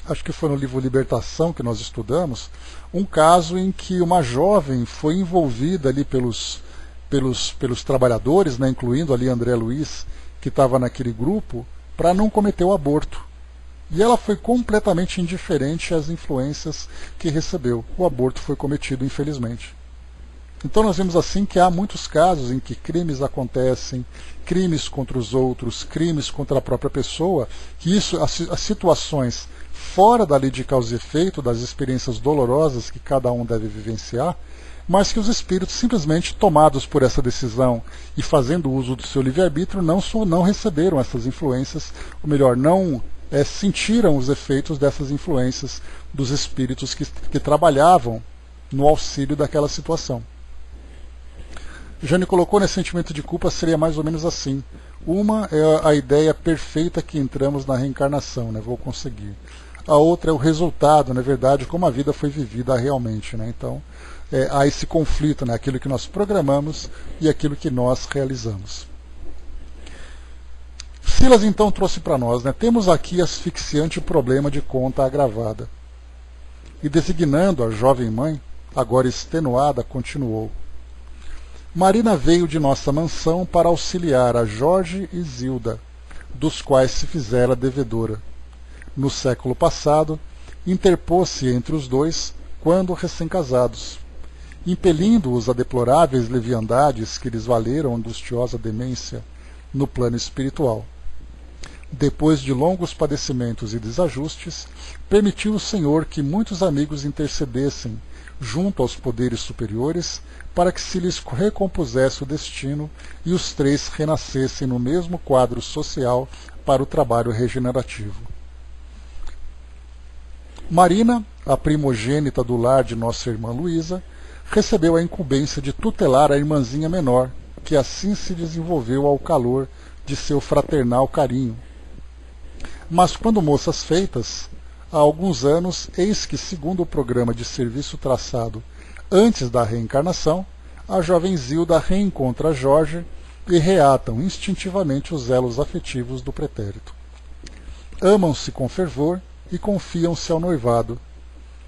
acho que foi no livro Libertação que nós estudamos, um caso em que uma jovem foi envolvida ali pelos trabalhadores, incluindo ali André Luiz, que estava naquele grupo, para não cometer o aborto. E ela foi completamente indiferente às influências que recebeu. O aborto foi cometido, infelizmente. Então nós vemos assim que há muitos casos em que crimes acontecem, crimes contra os outros, crimes contra a própria pessoa, que as situações fora da lei de causa e efeito, das experiências dolorosas que cada um deve vivenciar, mas que os espíritos, simplesmente tomados por essa decisão e fazendo uso do seu livre-arbítrio, não receberam essas influências, ou melhor, não sentiram os efeitos dessas influências dos espíritos que trabalhavam no auxílio daquela situação. Jane colocou nesse sentimento de culpa seria mais ou menos assim. Uma é a ideia perfeita que entramos na reencarnação, vou conseguir. A outra é o resultado, na verdade, como a vida foi vivida realmente. Então, há esse conflito, aquilo que nós programamos e aquilo que nós realizamos. Silas então trouxe para nós, temos aqui asfixiante problema de conta agravada. E designando a jovem mãe, agora extenuada, continuou. Marina veio de nossa mansão para auxiliar a Jorge e Zilda, dos quais se fizera devedora. No século passado, interpôs-se entre os dois, quando recém-casados, impelindo-os a deploráveis leviandades que lhes valeram angustiosa demência no plano espiritual. Depois de longos padecimentos e desajustes, permitiu o Senhor que muitos amigos intercedessem junto aos poderes superiores, para que se lhes recompusesse o destino e os três renascessem no mesmo quadro social para o trabalho regenerativo. Marina, a primogênita do lar de nossa irmã Luísa, recebeu a incumbência de tutelar a irmãzinha menor, que assim se desenvolveu ao calor de seu fraternal carinho. Mas quando moças feitas, há alguns anos, eis que, segundo o programa de serviço traçado antes da reencarnação, a jovem Zilda reencontra Jorge e reatam instintivamente os elos afetivos do pretérito. Amam-se com fervor e confiam-se ao noivado.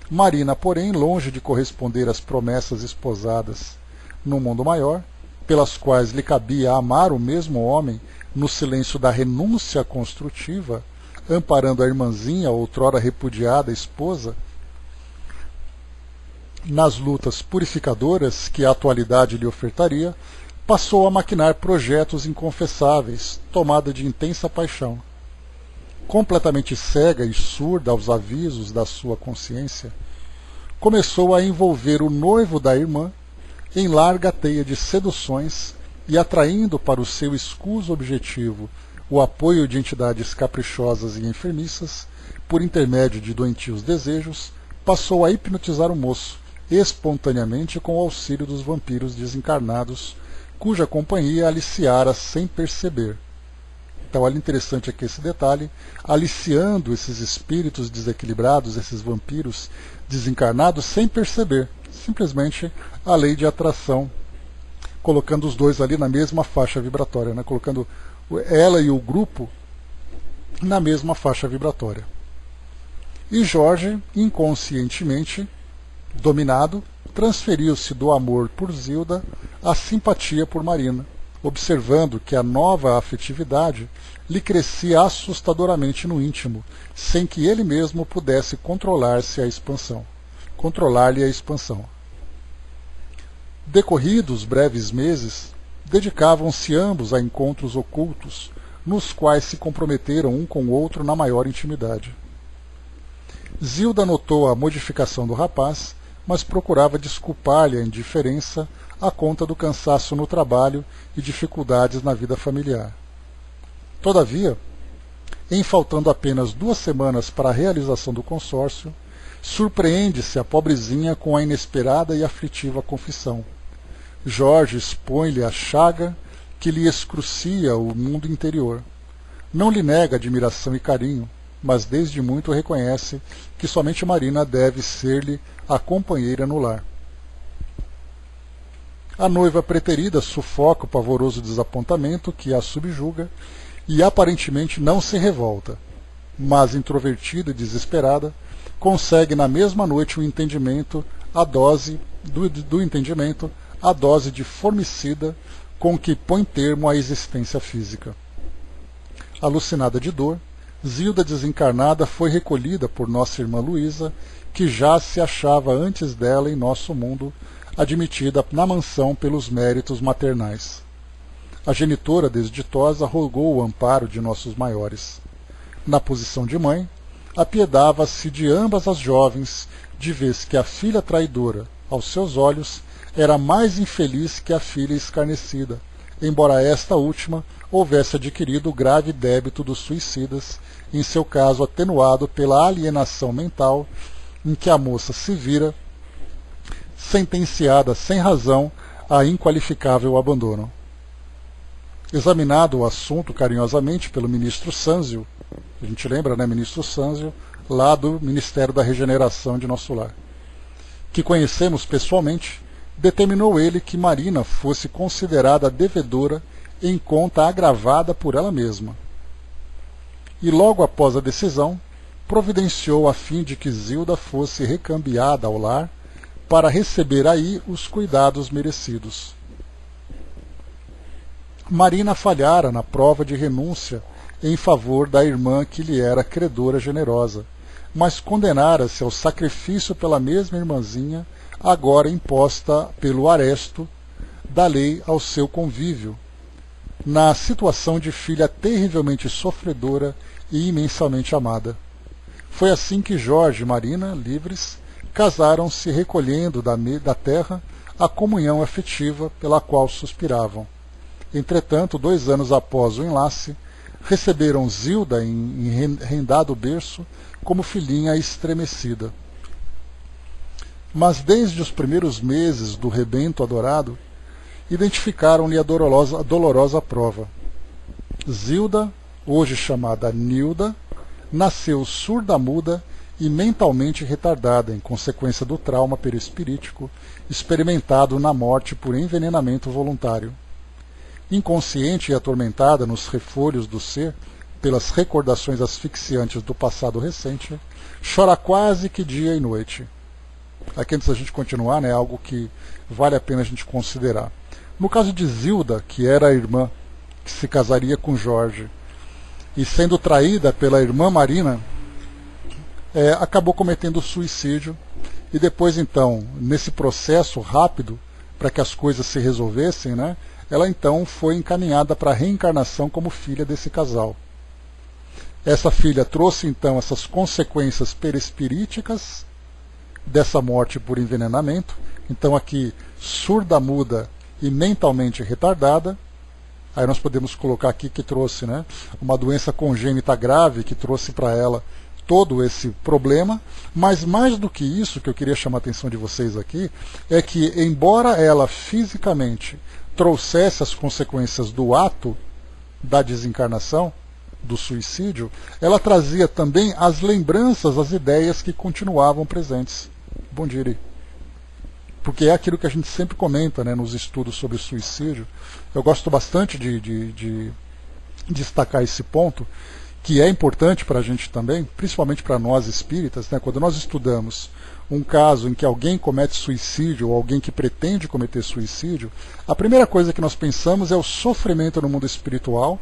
Marina, porém, longe de corresponder às promessas esposadas no mundo maior, pelas quais lhe cabia amar o mesmo homem no silêncio da renúncia construtiva, amparando a irmãzinha, outrora repudiada esposa, nas lutas purificadoras que a atualidade lhe ofertaria, passou a maquinar projetos inconfessáveis, tomada de intensa paixão. Completamente cega e surda aos avisos da sua consciência, começou a envolver o noivo da irmã em larga teia de seduções e, atraindo para o seu escuso objetivo o apoio de entidades caprichosas e enfermiças, por intermédio de doentios desejos, passou a hipnotizar o moço, espontaneamente com o auxílio dos vampiros desencarnados, cuja companhia aliciara sem perceber. Então, olha, interessante aqui esse detalhe, aliciando esses espíritos desequilibrados, esses vampiros desencarnados, sem perceber, simplesmente a lei de atração, colocando os dois ali na mesma faixa vibratória, né? Colocando ela e o grupo na mesma faixa vibratória. E Jorge, inconscientemente dominado, transferiu-se do amor por Zilda à simpatia por Marina, observando que a nova afetividade lhe crescia assustadoramente no íntimo, sem que ele mesmo pudesse controlar-lhe a expansão. Decorridos breves meses, dedicavam-se ambos a encontros ocultos, nos quais se comprometeram um com o outro na maior intimidade. Zilda notou a modificação do rapaz, mas procurava desculpar-lhe a indiferença à conta do cansaço no trabalho e dificuldades na vida familiar. Todavia, em faltando apenas 2 semanas para a realização do consórcio, surpreende-se a pobrezinha com a inesperada e aflitiva confissão. Jorge expõe-lhe a chaga que lhe excrucia o mundo interior. Não lhe nega admiração e carinho, mas desde muito reconhece que somente Marina deve ser-lhe a companheira no lar. A noiva preterida sufoca o pavoroso desapontamento que a subjuga e aparentemente não se revolta, mas, introvertida e desesperada, consegue na mesma noite o entendimento, a dose de formicida com que põe termo à existência física. Alucinada de dor, Zilda desencarnada foi recolhida por nossa irmã Luísa, que já se achava antes dela em nosso mundo, admitida na mansão pelos méritos maternais. A genitora desditosa rogou o amparo de nossos maiores. Na posição de mãe, apiedava-se de ambas as jovens, de vez que a filha traidora, aos seus olhos, era mais infeliz que a filha escarnecida, embora esta última houvesse adquirido o grave débito dos suicidas, em seu caso atenuado pela alienação mental em que a moça se vira, sentenciada sem razão a inqualificável abandono. Examinado o assunto carinhosamente pelo ministro Sanzio, a gente lembra, né, ministro Sanzio, lá do Ministério da Regeneração de nosso lar, que conhecemos pessoalmente, determinou ele que Marina fosse considerada devedora em conta agravada por ela mesma. E logo após a decisão, providenciou a fim de que Zilda fosse recambiada ao lar para receber aí os cuidados merecidos. Marina falhara na prova de renúncia em favor da irmã que lhe era credora generosa, mas condenara-se ao sacrifício pela mesma irmãzinha, agora imposta pelo aresto da lei ao seu convívio, na situação de filha terrivelmente sofredora e imensamente amada. Foi assim que Jorge e Marina, livres, casaram-se recolhendo da terra a comunhão afetiva pela qual suspiravam. Entretanto, 2 anos após o enlace, receberam Zilda em rendado berço como filhinha estremecida. Mas desde os primeiros meses do rebento adorado, identificaram-lhe a dolorosa prova. Zilda, hoje chamada Nilda, nasceu surda-muda e mentalmente retardada em consequência do trauma perispirítico experimentado na morte por envenenamento voluntário. Inconsciente e atormentada nos refolhos do ser pelas recordações asfixiantes do passado recente, chora quase que dia e noite. Aqui, antes da gente continuar, é algo que vale a pena a gente considerar. No caso de Zilda, que era a irmã que se casaria com Jorge, e sendo traída pela irmã Marina, acabou cometendo suicídio, e depois, então, nesse processo rápido, para que as coisas se resolvessem, ela então foi encaminhada para a reencarnação como filha desse casal. Essa filha trouxe então essas consequências perispiríticas dessa morte por envenenamento. Então aqui, surda-muda e mentalmente retardada. Aí nós podemos colocar aqui que trouxe uma doença congênita grave, que trouxe para ela todo esse problema. Mas mais do que isso, que eu queria chamar a atenção de vocês aqui, é que embora ela fisicamente trouxesse as consequências do ato da desencarnação, do suicídio, ela trazia também as lembranças, as ideias que continuavam presentes. Bom dia, Iri. Porque é aquilo que a gente sempre comenta nos estudos sobre suicídio. Eu gosto bastante de destacar esse ponto, que é importante para a gente também, principalmente para nós espíritas, quando nós estudamos um caso em que alguém comete suicídio ou alguém que pretende cometer suicídio, a primeira coisa que nós pensamos é o sofrimento no mundo espiritual,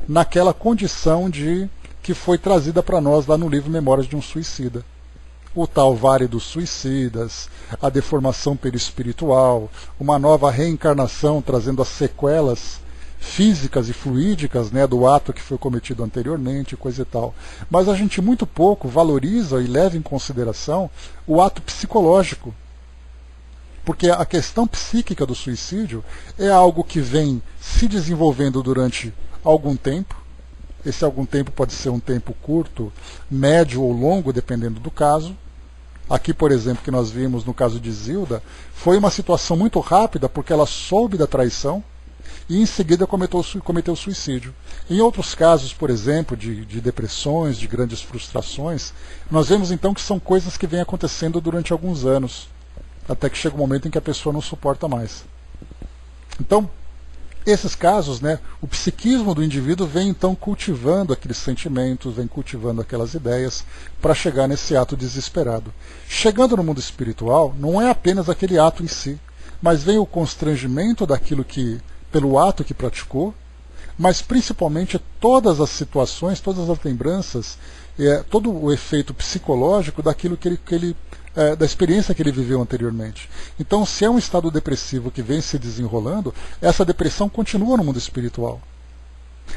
naquela condição que foi trazida para nós lá no livro Memórias de um Suicida. O tal Vale dos Suicidas, a deformação perispiritual, uma nova reencarnação trazendo as sequelas físicas e fluídicas do ato que foi cometido anteriormente, coisa e tal. Mas a gente muito pouco valoriza e leva em consideração o ato psicológico. Porque a questão psíquica do suicídio é algo que vem se desenvolvendo durante algum tempo. Esse algum tempo pode ser um tempo curto, médio ou longo, dependendo do caso. Aqui, por exemplo, que nós vimos no caso de Zilda, foi uma situação muito rápida, porque ela soube da traição e em seguida cometeu suicídio. Em outros casos, por exemplo, de depressões, de grandes frustrações, nós vemos então que são coisas que vêm acontecendo durante alguns anos, até que chega um momento em que a pessoa não suporta mais. Então, esses casos, o psiquismo do indivíduo vem então cultivando aqueles sentimentos, vem cultivando aquelas ideias para chegar nesse ato desesperado. Chegando no mundo espiritual, não é apenas aquele ato em si, mas vem o constrangimento daquilo pelo ato que praticou, mas principalmente todas as situações, todas as lembranças, todo o efeito psicológico daquilo da experiência que ele viveu anteriormente. Então, se é um estado depressivo que vem se desenrolando, essa depressão continua no mundo espiritual.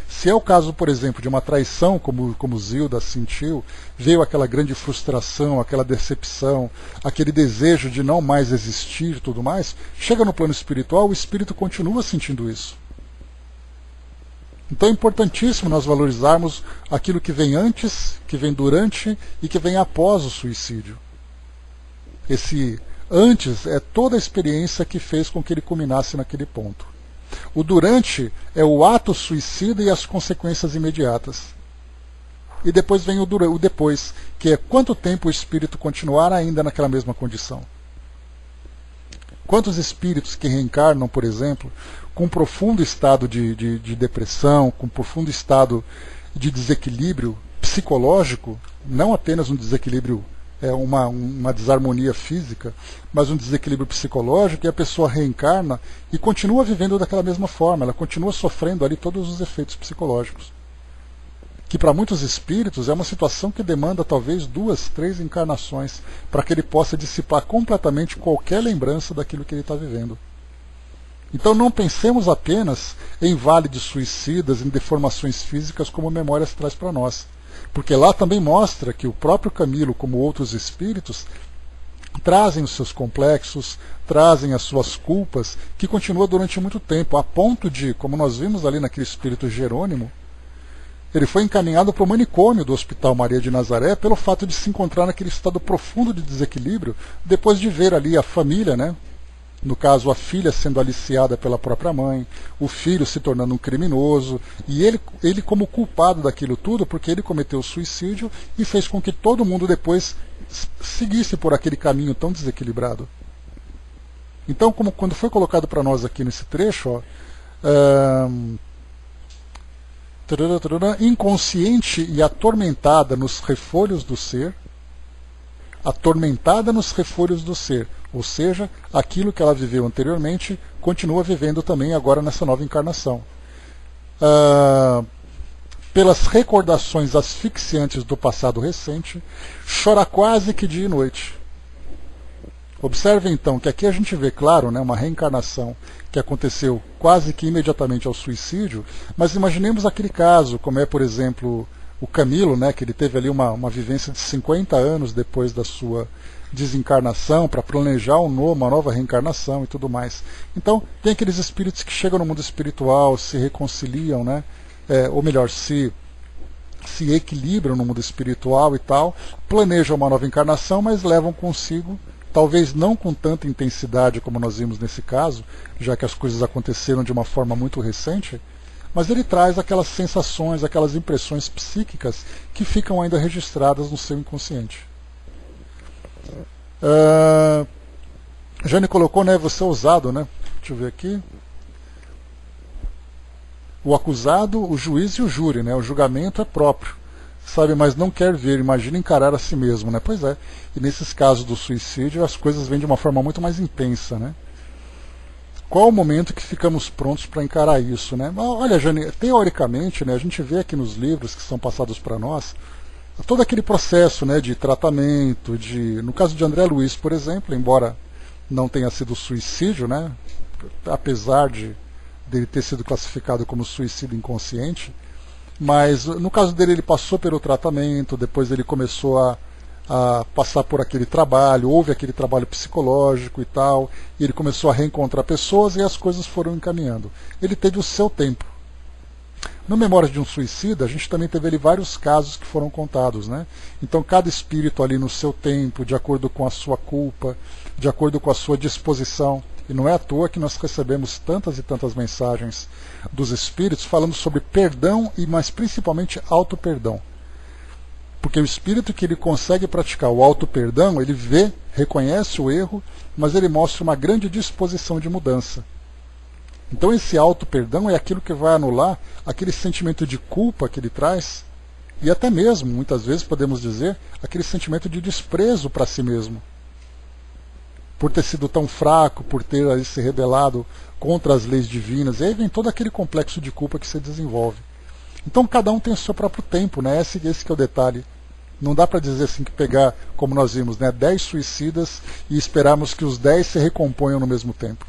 Se é o caso, por exemplo, de uma traição, como Zilda sentiu, veio aquela grande frustração, aquela decepção, aquele desejo de não mais existir e tudo mais, chega no plano espiritual, o espírito continua sentindo isso. Então é importantíssimo nós valorizarmos aquilo que vem antes, que vem durante e que vem após o suicídio. Esse antes é toda a experiência que fez com que ele culminasse naquele ponto. O durante é o ato suicida e as consequências imediatas. E depois vem o depois, que é quanto tempo o espírito continuar ainda naquela mesma condição. Quantos espíritos que reencarnam, por exemplo, com profundo estado de depressão, com profundo estado de desequilíbrio psicológico, não apenas um desequilíbrio, uma desarmonia física, mas um desequilíbrio psicológico, e a pessoa reencarna e continua vivendo daquela mesma forma, ela continua sofrendo ali todos os efeitos psicológicos. Que para muitos espíritos é uma situação que demanda talvez 2, 3 encarnações para que ele possa dissipar completamente qualquer lembrança daquilo que ele está vivendo. Então não pensemos apenas em vale de suicidas, em deformações físicas como memórias traz para nós. Porque lá também mostra que o próprio Camilo, como outros espíritos, trazem os seus complexos, trazem as suas culpas, que continua durante muito tempo, a ponto de, como nós vimos ali naquele espírito Jerônimo, ele foi encaminhado para o manicômio do Hospital Maria de Nazaré pelo fato de se encontrar naquele estado profundo de desequilíbrio, depois de ver ali a família, né? No caso, a filha sendo aliciada pela própria mãe, o filho se tornando um criminoso, e ele como culpado daquilo tudo, porque ele cometeu suicídio e fez com que todo mundo depois seguisse por aquele caminho tão desequilibrado. Então, como quando foi colocado para nós aqui nesse trecho, ó, inconsciente e atormentada nos refolhos do ser, atormentada nos refolhos do ser, ou seja, aquilo que ela viveu anteriormente continua vivendo também agora nessa nova encarnação. Pelas recordações asfixiantes do passado recente, chora quase que dia e noite. Observe então que aqui a gente vê, claro, né, uma reencarnação que aconteceu quase que imediatamente ao suicídio, mas imaginemos aquele caso, como é, por exemplo, o Camilo, né, que ele teve ali uma vivência de 50 anos depois da sua desencarnação, para planejar uma nova reencarnação e tudo mais. Então, tem aqueles espíritos que chegam no mundo espiritual, se reconciliam, né, ou melhor, se equilibram no mundo espiritual e tal, planejam uma nova encarnação, mas levam consigo, talvez não com tanta intensidade como nós vimos nesse caso, já que as coisas aconteceram de uma forma muito recente, mas ele traz aquelas sensações, aquelas impressões psíquicas que ficam ainda registradas no seu inconsciente. Jane colocou, né, você é ousado, né? Deixa eu ver aqui. O acusado, o juiz e o júri, né? O julgamento é próprio, sabe, mas não quer ver, imagina encarar a si mesmo, né? Pois é, e nesses casos do suicídio as coisas vêm de uma forma muito mais intensa, né? Qual o momento que ficamos prontos para encarar isso, né? Olha, Jane, teoricamente, né, a gente vê aqui nos livros que são passados para nós, todo aquele processo, né, de tratamento, no caso de André Luiz, por exemplo, embora não tenha sido suicídio, né, apesar dele ter sido classificado como suicídio inconsciente, mas no caso dele ele passou pelo tratamento, depois ele começou a passar por aquele trabalho, houve aquele trabalho psicológico e tal, e ele começou a reencontrar pessoas e as coisas foram encaminhando. Ele teve o seu tempo. No Memórias de um Suicida, a gente também teve ali vários casos que foram contados, né? Então cada espírito ali no seu tempo, de acordo com a sua culpa, de acordo com a sua disposição. E não é à toa que nós recebemos tantas e tantas mensagens dos espíritos falando sobre perdão e, mas principalmente, auto-perdão. Porque o espírito que ele consegue praticar o auto-perdão, ele vê, reconhece o erro, mas ele mostra uma grande disposição de mudança. Então esse auto-perdão é aquilo que vai anular aquele sentimento de culpa que ele traz, e até mesmo, muitas vezes podemos dizer, aquele sentimento de desprezo para si mesmo. Por ter sido tão fraco, por ter aí se rebelado contra as leis divinas, e aí vem todo aquele complexo de culpa que se desenvolve. Então cada um tem o seu próprio tempo, né? Esse que é o detalhe. Não dá para dizer assim que pegar, como nós vimos, né, 10 suicidas e esperarmos que os 10 se recomponham no mesmo tempo.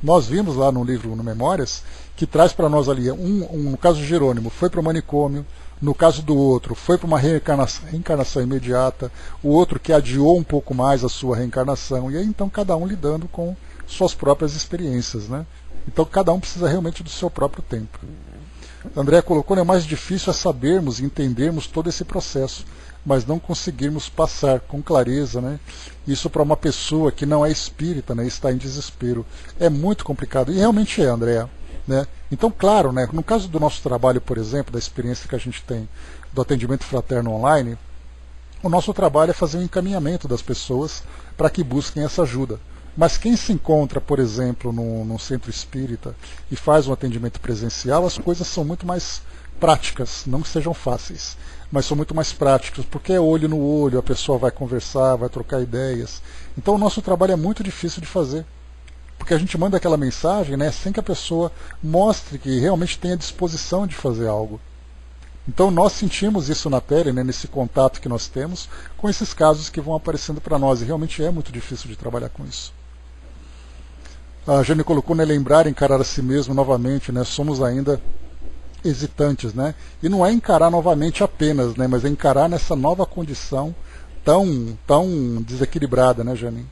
Nós vimos lá no livro, no Memórias, que traz para nós ali, no caso de Jerônimo, foi para o manicômio, no caso do outro, foi para uma reencarnação imediata, o outro que adiou um pouco mais a sua reencarnação, e aí então cada um lidando com suas próprias experiências, né? Então cada um precisa realmente do seu próprio tempo. André colocou, né, o mais difícil é sabermos e entendermos todo esse processo, mas não conseguirmos passar com clareza, né? Isso para uma pessoa que não é espírita, né, está em desespero. É muito complicado, e realmente é, André. Né? Então, claro, né, no caso do nosso trabalho, por exemplo, da experiência que a gente tem do atendimento fraterno online, o nosso trabalho é fazer um encaminhamento das pessoas para que busquem essa ajuda. Mas quem se encontra, por exemplo, num centro espírita e faz um atendimento presencial, as coisas são muito mais práticas, não que sejam fáceis, mas são muito mais práticas, porque é olho no olho, a pessoa vai conversar, vai trocar ideias. Então o nosso trabalho é muito difícil de fazer. Porque a gente manda aquela mensagem, né, sem que a pessoa mostre que realmente tem a disposição de fazer algo. Então nós sentimos isso na pele, né, nesse contato que nós temos com esses casos que vão aparecendo para nós. E realmente é muito difícil de trabalhar com isso. A Jane colocou, né, lembrar, encarar a si mesmo novamente, né, somos ainda hesitantes. Né, e não é encarar novamente apenas, né, mas é encarar nessa nova condição tão desequilibrada, né, Janine?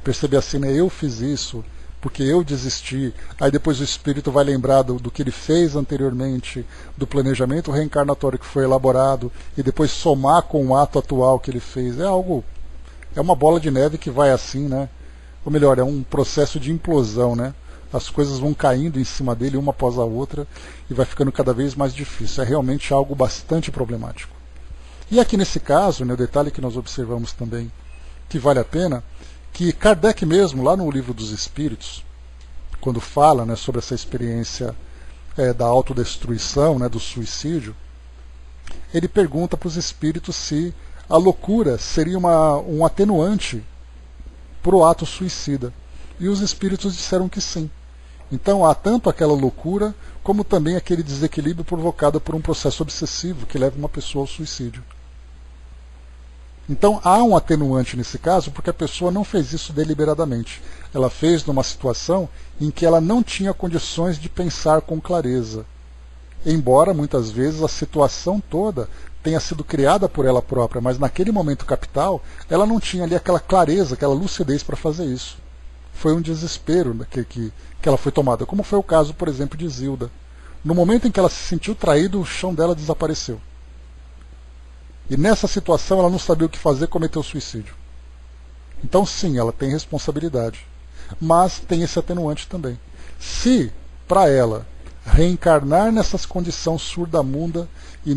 Perceber assim, né, eu fiz isso porque eu desisti, aí depois o espírito vai lembrar do que ele fez anteriormente, do planejamento reencarnatório que foi elaborado, e depois somar com o ato atual que ele fez. É uma bola de neve que vai assim, né? Ou melhor, é um processo de implosão, né? As coisas vão caindo em cima dele uma após a outra e vai ficando cada vez mais difícil. É realmente algo bastante problemático. E aqui nesse caso, né, o detalhe que nós observamos também, que vale a pena, que Kardec mesmo, lá no Livro dos Espíritos, quando fala, né, sobre essa experiência da autodestruição, né, do suicídio, ele pergunta para os espíritos se a loucura seria um atenuante para o ato suicida. E os espíritos disseram que sim. Então há tanto aquela loucura, como também aquele desequilíbrio provocado por um processo obsessivo que leva uma pessoa ao suicídio. Então há um atenuante nesse caso, porque a pessoa não fez isso deliberadamente. Ela fez numa situação em que ela não tinha condições de pensar com clareza. Embora muitas vezes a situação toda tenha sido criada por ela própria, mas naquele momento capital, ela não tinha ali aquela clareza, aquela lucidez para fazer isso. Foi um desespero que ela foi tomada, como foi o caso, por exemplo, de Zilda. No momento em que ela se sentiu traída, o chão dela desapareceu. E nessa situação ela não sabia o que fazer, cometeu suicídio. Então sim, ela tem responsabilidade. Mas tem esse atenuante também. Se, para ela, reencarnar nessas condições surda-muda e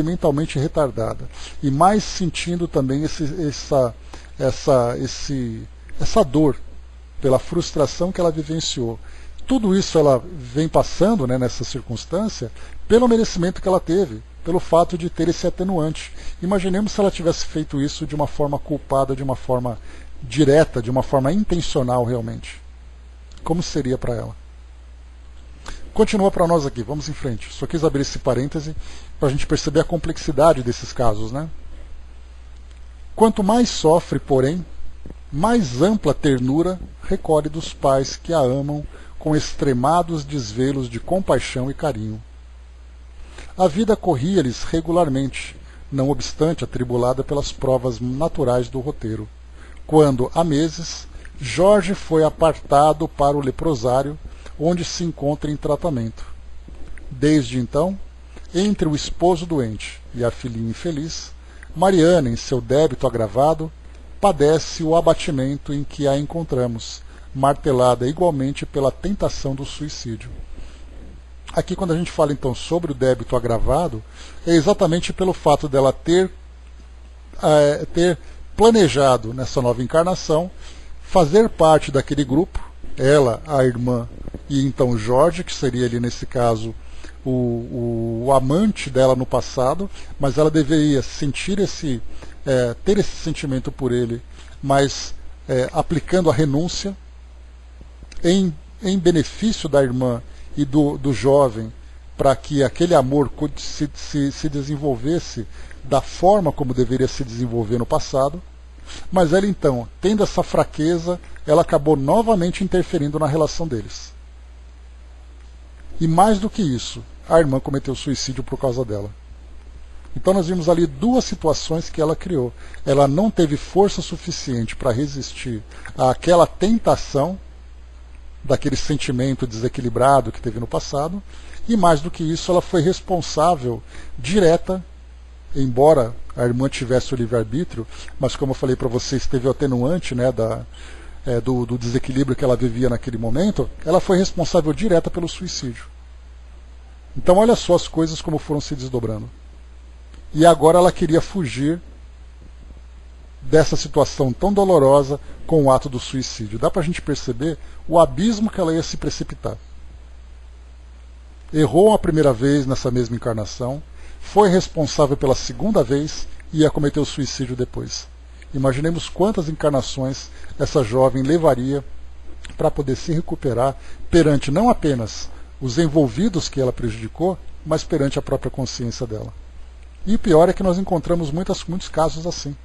mentalmente retardada, e mais sentindo também essa dor pela frustração que ela vivenciou, tudo isso ela vem passando, né, nessa circunstância, pelo merecimento que ela teve, pelo fato de ter esse atenuante. Imaginemos se ela tivesse feito isso de uma forma culpada, de uma forma direta, de uma forma intencional realmente. Como seria para ela? Continua para nós aqui, vamos em frente. Só quis abrir esse parêntese para a gente perceber a complexidade desses casos, né? Quanto mais sofre, porém, mais ampla ternura recolhe dos pais que a amam com extremados desvelos de compaixão e carinho. A vida corria-lhes regularmente, não obstante atribulada pelas provas naturais do roteiro, quando, há meses, Jorge foi apartado para o leprosário, onde se encontra em tratamento. Desde então, entre o esposo doente e a filhinha infeliz, Mariana, em seu débito agravado, padece o abatimento em que a encontramos, martelada igualmente pela tentação do suicídio. Aqui, quando a gente fala então sobre o débito agravado, é exatamente pelo fato dela ter planejado nessa nova encarnação fazer parte daquele grupo, ela, a irmã e então Jorge, que seria ali nesse caso o amante dela no passado, mas ela deveria sentir ter esse sentimento por ele, mas aplicando a renúncia em benefício da irmã e do jovem, para que aquele amor se desenvolvesse da forma como deveria se desenvolver no passado. Mas ela então, tendo essa fraqueza, ela acabou novamente interferindo na relação deles. E mais do que isso, a irmã cometeu suicídio por causa dela. Então nós vimos ali duas situações que ela criou. Ela não teve força suficiente para resistir àquela tentação daquele sentimento desequilibrado que teve no passado, e mais do que isso, ela foi responsável direta, embora a irmã tivesse o livre-arbítrio, mas como eu falei para vocês, teve o atenuante, né, do desequilíbrio que ela vivia naquele momento, ela foi responsável direta pelo suicídio. Então olha só as coisas como foram se desdobrando. E agora ela queria fugir dessa situação tão dolorosa com o ato do suicídio. Dá para a gente perceber o abismo que ela ia se precipitar. Errou a primeira vez nessa mesma encarnação, foi responsável pela segunda vez e ia cometer o suicídio depois. Imaginemos quantas encarnações essa jovem levaria para poder se recuperar perante não apenas os envolvidos que ela prejudicou, mas perante a própria consciência dela. E o pior é que nós encontramos muitos casos assim.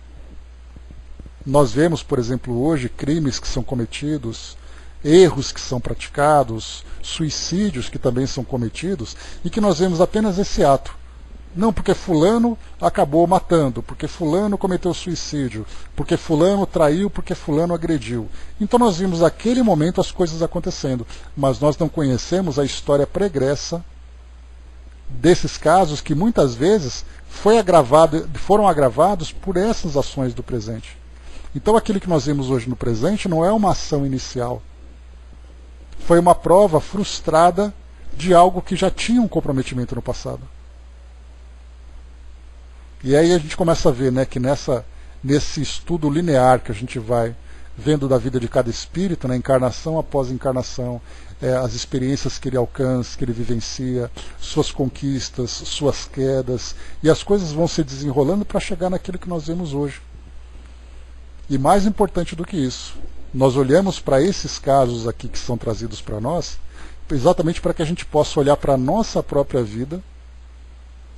Nós vemos, por exemplo, hoje, crimes que são cometidos, erros que são praticados, suicídios que também são cometidos, e que nós vemos apenas esse ato, Não, porque fulano acabou matando, porque fulano cometeu suicídio, porque fulano traiu, porque fulano agrediu. Então nós vimos naquele momento as coisas acontecendo, mas nós não conhecemos a história pregressa desses casos que muitas vezes foram agravados por essas ações do presente. Então aquilo que nós vimos hoje no presente não é uma ação inicial. Foi uma prova frustrada de algo que já tinha um comprometimento no passado. E aí a gente começa a ver, né, que nesse estudo linear que a gente vai vendo da vida de cada espírito, né, encarnação após encarnação, as experiências que ele alcança, que ele vivencia, suas conquistas, suas quedas, e as coisas vão se desenrolando para chegar naquilo que nós vemos hoje. E mais importante do que isso, nós olhamos para esses casos aqui que são trazidos para nós, exatamente para que a gente possa olhar para a nossa própria vida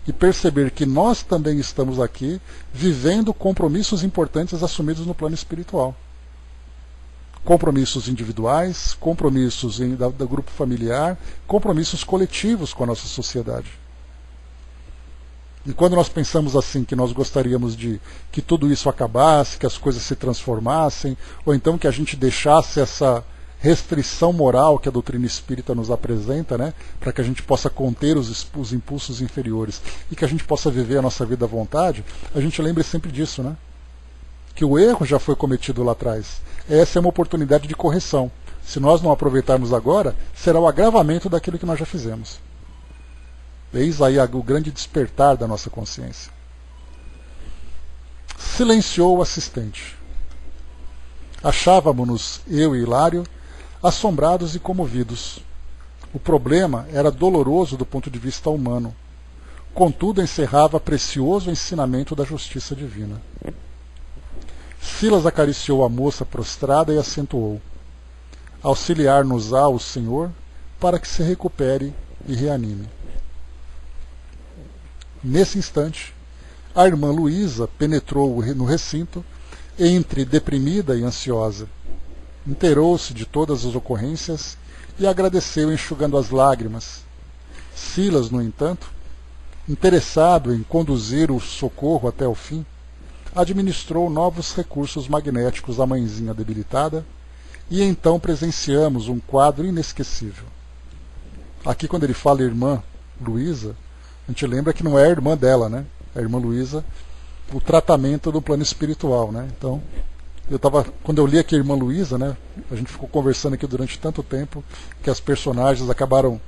e perceber que nós também estamos aqui vivendo compromissos importantes assumidos no plano espiritual. Compromissos individuais, compromissos do grupo familiar, compromissos coletivos com a nossa sociedade. E quando nós pensamos assim, que nós gostaríamos de que tudo isso acabasse, que as coisas se transformassem, ou então que a gente deixasse essa restrição moral que a doutrina espírita nos apresenta, né, para que a gente possa conter os impulsos inferiores e que a gente possa viver a nossa vida à vontade, a gente lembre sempre disso, né? Que o erro já foi cometido lá atrás. Essa é uma oportunidade de correção. Se nós não aproveitarmos agora, será o agravamento daquilo que nós já fizemos. Eis aí o grande despertar da nossa consciência. Silenciou o assistente. Achávamos-nos, eu e Hilário, assombrados e comovidos. O problema era doloroso do ponto de vista humano. Contudo, encerrava precioso ensinamento da justiça divina. Silas acariciou a moça prostrada e acentuou: auxiliar-nos-á o Senhor para que se recupere e reanime. Nesse instante, a irmã Luísa penetrou no recinto, entre deprimida e ansiosa. Inteirou-se de todas as ocorrências e agradeceu enxugando as lágrimas. Silas, no entanto, interessado em conduzir o socorro até o fim, administrou novos recursos magnéticos à mãezinha debilitada, e então presenciamos um quadro inesquecível. Aqui, quando ele fala irmã Luísa, a gente lembra que não é a irmã dela, né? A irmã Luísa, o tratamento do plano espiritual, né? Então, quando eu li aqui a irmã Luísa, né? A gente ficou conversando aqui durante tanto tempo que as personagens acabaram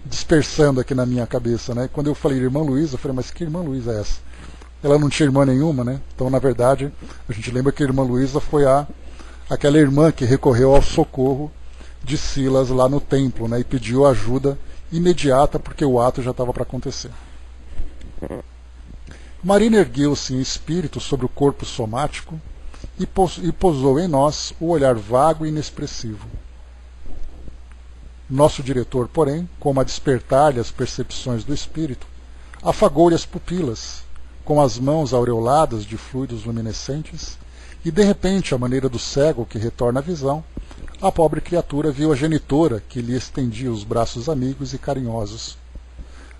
dispersando aqui na minha cabeça, né? Quando eu falei irmã Luísa, eu falei, mas que irmã Luísa é essa? Ela não tinha irmã nenhuma, né? Então, na verdade, a gente lembra que a irmã Luísa foi aquela irmã que recorreu ao socorro de Silas lá no templo, né? E pediu ajuda imediata porque o ato já estava para acontecer. Marina ergueu-se em espírito sobre o corpo somático e pousou em nós o olhar vago e inexpressivo. Nosso diretor, porém, como a despertar-lhe as percepções do espírito, afagou-lhe as pupilas, com as mãos aureoladas de fluidos luminescentes, e de repente, à maneira do cego que retorna a visão, a pobre criatura viu a genitora que lhe estendia os braços amigos e carinhosos.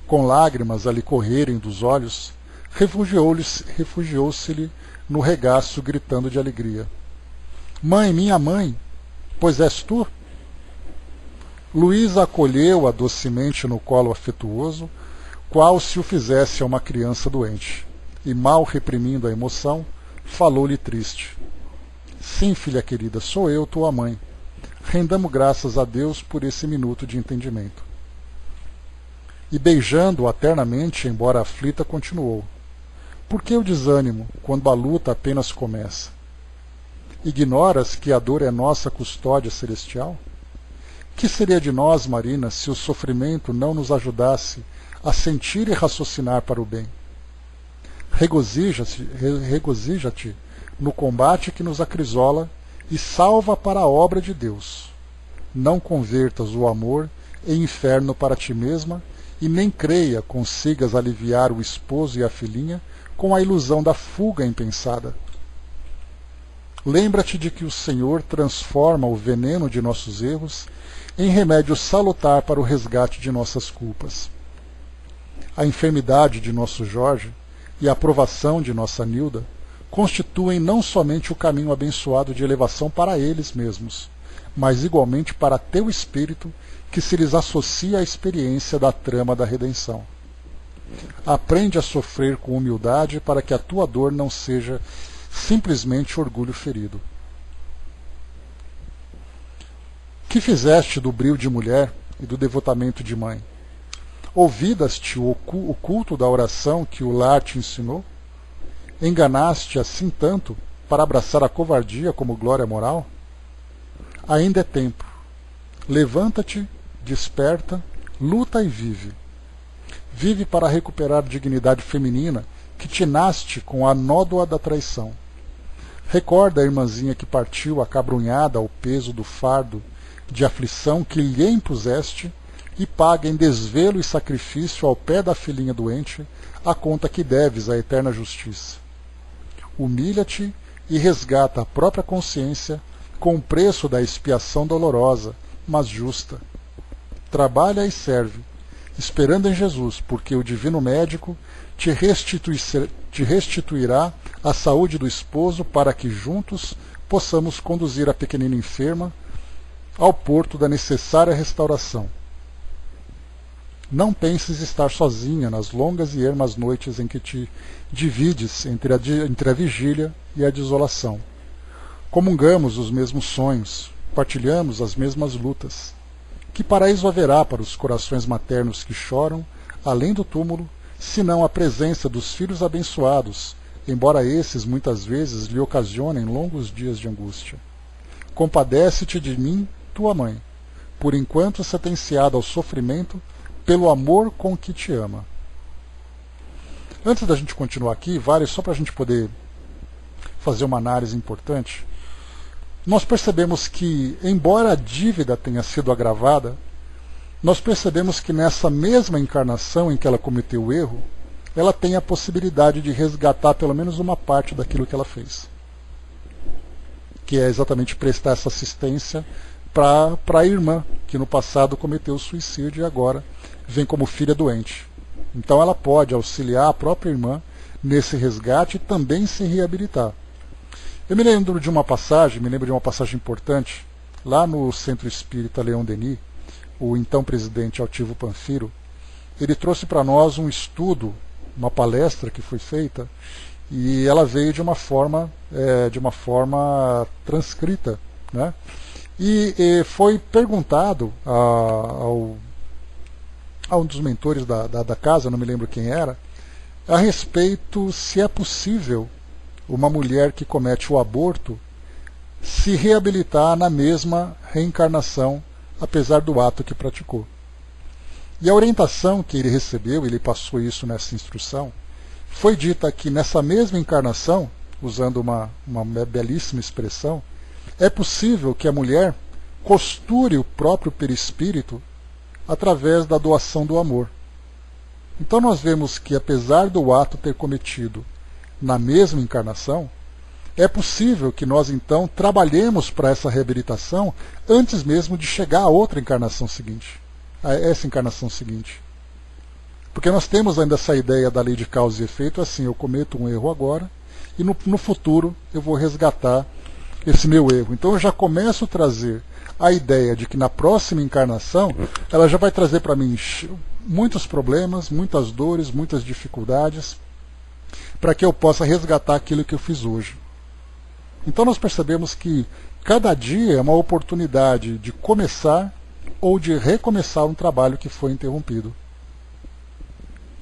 Com lágrimas a lhe correrem dos olhos, refugiou-se-lhe no regaço, gritando de alegria: Mãe, minha mãe, pois és tu? Luísa acolheu-a docemente no colo afetuoso, qual se o fizesse a uma criança doente, e, mal reprimindo a emoção, falou-lhe triste: Sim, filha querida, sou eu, tua mãe. Rendamos graças a Deus por esse minuto de entendimento. E beijando-a ternamente, embora aflita, continuou: Por que o desânimo, quando a luta apenas começa? Ignoras que a dor é nossa custódia celestial? Que seria de nós, Marina, se o sofrimento não nos ajudasse a sentir e raciocinar para o bem? Regozija-te no combate que nos acrisola e salva para a obra de Deus. Não convertas o amor em inferno para ti mesma e nem creia consigas aliviar o esposo e a filhinha com a ilusão da fuga impensada. Lembra-te de que o Senhor transforma o veneno de nossos erros em remédio salutar para o resgate de nossas culpas. a enfermidade de nosso Jorge e a aprovação de nossa Nilda constituem não somente o caminho abençoado de elevação para eles mesmos, mas igualmente para teu espírito que se lhes associa à experiência da trama da redenção. Aprende a sofrer com humildade para que a tua dor não seja simplesmente orgulho ferido. Que fizeste do brio de mulher e do devotamento de mãe? Ouvidas-te o culto da oração que o lar te ensinou? Enganaste assim tanto para abraçar a covardia como glória moral? Ainda é tempo. Levanta-te, desperta, luta e vive. Vive para recuperar a dignidade feminina que te nasce com a nódoa da traição. Recorda a irmãzinha que partiu acabrunhada ao peso do fardo de aflição que lhe impuseste e paga em desvelo e sacrifício ao pé da filhinha doente a conta que deves à eterna justiça. Humilha-te e resgata a própria consciência com o preço da expiação dolorosa, mas justa. Trabalha e serve, esperando em Jesus, porque o divino médico te restituirá a saúde do esposo para que juntos possamos conduzir a pequenina enferma ao porto da necessária restauração. Não penses estar sozinha nas longas e ermas noites em que te divides entre a vigília e a desolação. Comungamos os mesmos sonhos, partilhamos as mesmas lutas. Que paraíso haverá para os corações maternos que choram, além do túmulo, senão a presença dos filhos abençoados, embora esses muitas vezes lhe ocasionem longos dias de angústia? Compadece-te de mim, tua mãe, por enquanto sentenciada ao sofrimento pelo amor com que te ama. Antes da gente continuar aqui, vale só para a gente poder fazer uma análise importante. Nós percebemos que, embora a dívida tenha sido agravada, nós percebemos que nessa mesma encarnação em que ela cometeu o erro, ela tem a possibilidade de resgatar pelo menos uma parte daquilo que ela fez. Que é exatamente prestar essa assistência para a irmã, que no passado cometeu o suicídio e agora vem como filha doente. Então ela pode auxiliar a própria irmã nesse resgate e também se reabilitar. Eu me lembro de uma passagem importante, lá no Centro Espírita Leon Denis, o então presidente Altivo Panfiro, ele trouxe para nós um estudo, uma palestra que foi feita, e ela veio de uma forma transcrita, né? E foi perguntado a um dos mentores da casa, não me lembro quem era, a respeito se é possível uma mulher que comete o aborto se reabilitar na mesma reencarnação, apesar do ato que praticou. E a orientação que ele recebeu, ele passou isso nessa instrução, foi dita que nessa mesma encarnação, usando uma belíssima expressão, é possível que a mulher costure o próprio perispírito através da doação do amor. Então nós vemos que, apesar do ato ter cometido na mesma encarnação, é possível que nós então trabalhemos para essa reabilitação antes mesmo de chegar à outra encarnação seguinte, a essa encarnação seguinte. Porque nós temos ainda essa ideia da lei de causa e efeito, assim, eu cometo um erro agora e no futuro eu vou resgatar esse meu erro. Então eu já começo a trazer a ideia de que na próxima encarnação ela já vai trazer para mim muitos problemas, muitas dores, muitas dificuldades, para que eu possa resgatar aquilo que eu fiz hoje. Então nós percebemos que cada dia é uma oportunidade de começar ou de recomeçar um trabalho que foi interrompido.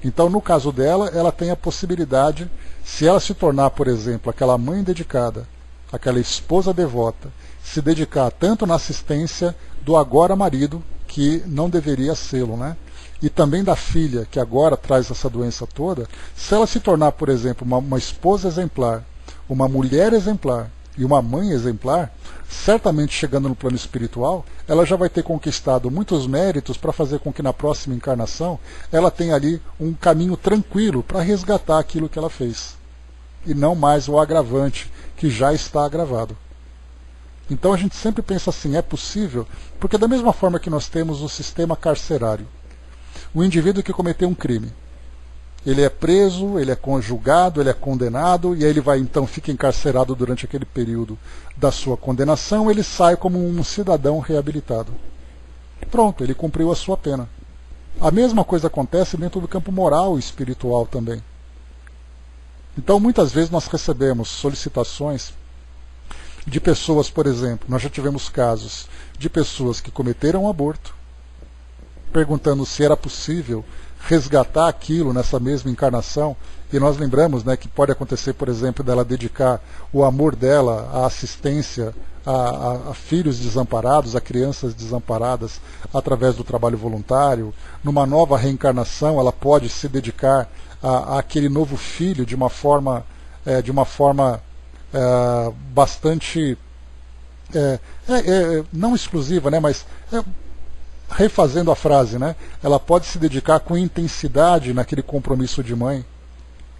Então, no caso dela, ela tem a possibilidade, se ela se tornar, por exemplo, aquela mãe dedicada, aquela esposa devota, se dedicar tanto na assistência do agora marido, que não deveria sê-lo, né? E também da filha, que agora traz essa doença toda, se ela se tornar, por exemplo, uma esposa exemplar, uma mulher exemplar e uma mãe exemplar, certamente chegando no plano espiritual, ela já vai ter conquistado muitos méritos para fazer com que na próxima encarnação ela tenha ali um caminho tranquilo para resgatar aquilo que ela fez. E não mais o agravante, que já está agravado. Então a gente sempre pensa assim, é possível? Porque da mesma forma que nós temos o sistema carcerário, o indivíduo que cometeu um crime, Ele é preso, ele é julgado, ele é condenado, e aí ele vai então fica encarcerado durante aquele período da sua condenação, ele sai como um cidadão reabilitado. Pronto, ele cumpriu a sua pena. A mesma coisa acontece dentro do campo moral e espiritual também. Então, muitas vezes nós recebemos solicitações de pessoas, por exemplo, nós já tivemos casos de pessoas que cometeram um aborto, perguntando se era possível resgatar aquilo nessa mesma encarnação, e nós lembramos, né, que pode acontecer, por exemplo, dela dedicar o amor dela à assistência a filhos desamparados, a crianças desamparadas, através do trabalho voluntário. Numa nova reencarnação, ela pode se dedicar àquele novo filho de uma forma bastante não exclusiva, né, mas refazendo a frase, né, ela pode se dedicar com intensidade naquele compromisso de mãe,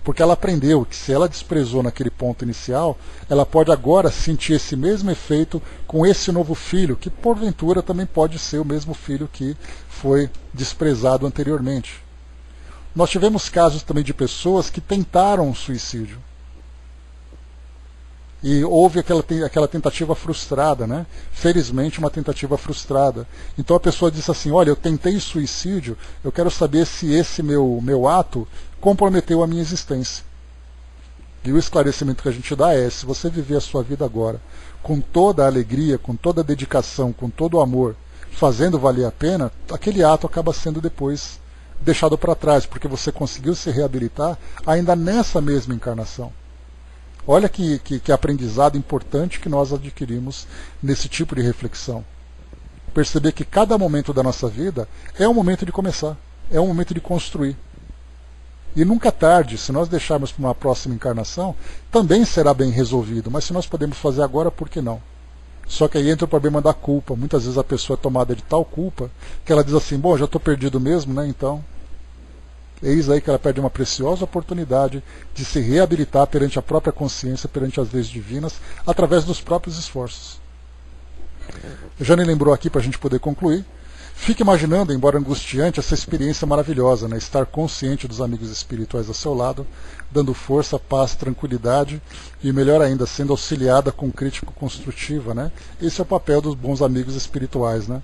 porque ela aprendeu que se ela desprezou naquele ponto inicial, ela pode agora sentir esse mesmo efeito com esse novo filho, que porventura também pode ser o mesmo filho que foi desprezado anteriormente. Nós tivemos casos também de pessoas que tentaram suicídio. E houve aquela tentativa frustrada, né? Felizmente uma tentativa frustrada. Então a pessoa disse assim, olha, eu tentei suicídio, eu quero saber se esse meu ato comprometeu a minha existência. E o esclarecimento que a gente dá é, se você viver a sua vida agora com toda a alegria, com toda a dedicação, com todo o amor, fazendo valer a pena, aquele ato acaba sendo depois deixado para trás, porque você conseguiu se reabilitar ainda nessa mesma encarnação. Olha que aprendizado importante que nós adquirimos nesse tipo de reflexão. Perceber que cada momento da nossa vida é um momento de começar, é um momento de construir. E nunca é tarde, se nós deixarmos para uma próxima encarnação, também será bem resolvido, mas se nós podemos fazer agora, por que não? Só que aí entra o problema da culpa. Muitas vezes a pessoa é tomada de tal culpa que ela diz assim, bom, já estou perdido mesmo, né? Então, eis aí que ela perde uma preciosa oportunidade de se reabilitar perante a própria consciência, perante as leis divinas, através dos próprios esforços. Já nem lembrou aqui para a gente poder concluir. Fique imaginando, embora angustiante, essa experiência maravilhosa, né? Estar consciente dos amigos espirituais ao seu lado, dando força, paz, tranquilidade e, melhor ainda, sendo auxiliada com crítica construtiva, né? Esse é o papel dos bons amigos espirituais, né?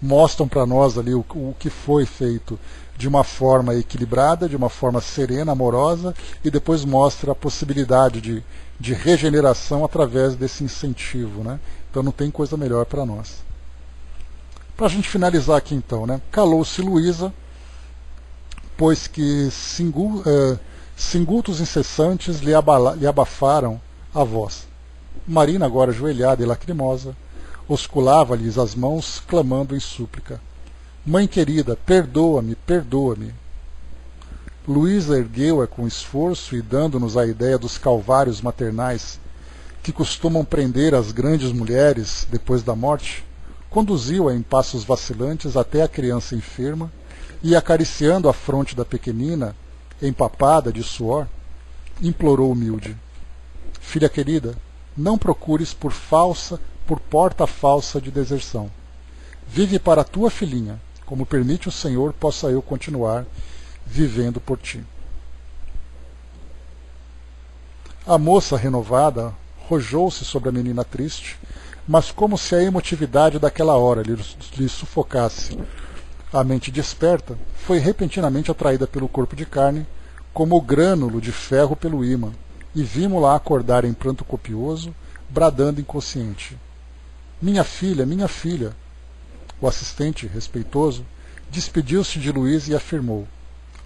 Mostram para nós ali o que foi feito de uma forma equilibrada, de uma forma serena, amorosa, e depois mostra a possibilidade de regeneração através desse incentivo, né? Então não tem coisa melhor para nós. Para a gente finalizar aqui então, né? Calou-se Luísa, pois que singultos incessantes lhe abafaram a voz. Marina, agora ajoelhada e lacrimosa, osculava-lhes as mãos, clamando em súplica. Mãe querida, perdoa-me, perdoa-me. Luísa ergueu-a com esforço e, dando-nos a ideia dos calvários maternais que costumam prender as grandes mulheres depois da morte, conduziu-a em passos vacilantes até a criança enferma e, acariciando a fronte da pequenina, empapada de suor, implorou humilde. Filha querida, não procures por porta falsa de deserção. Vive para a tua filhinha, como permite o Senhor, possa eu continuar vivendo por ti. A moça renovada rojou-se sobre a menina triste, mas como se a emotividade daquela hora lhe sufocasse a mente desperta, foi repentinamente atraída pelo corpo de carne, como o grânulo de ferro pelo ímã, e vimos-la acordar em pranto copioso, bradando inconsciente. Minha filha, minha filha! O assistente, respeitoso, despediu-se de Luísa e afirmou,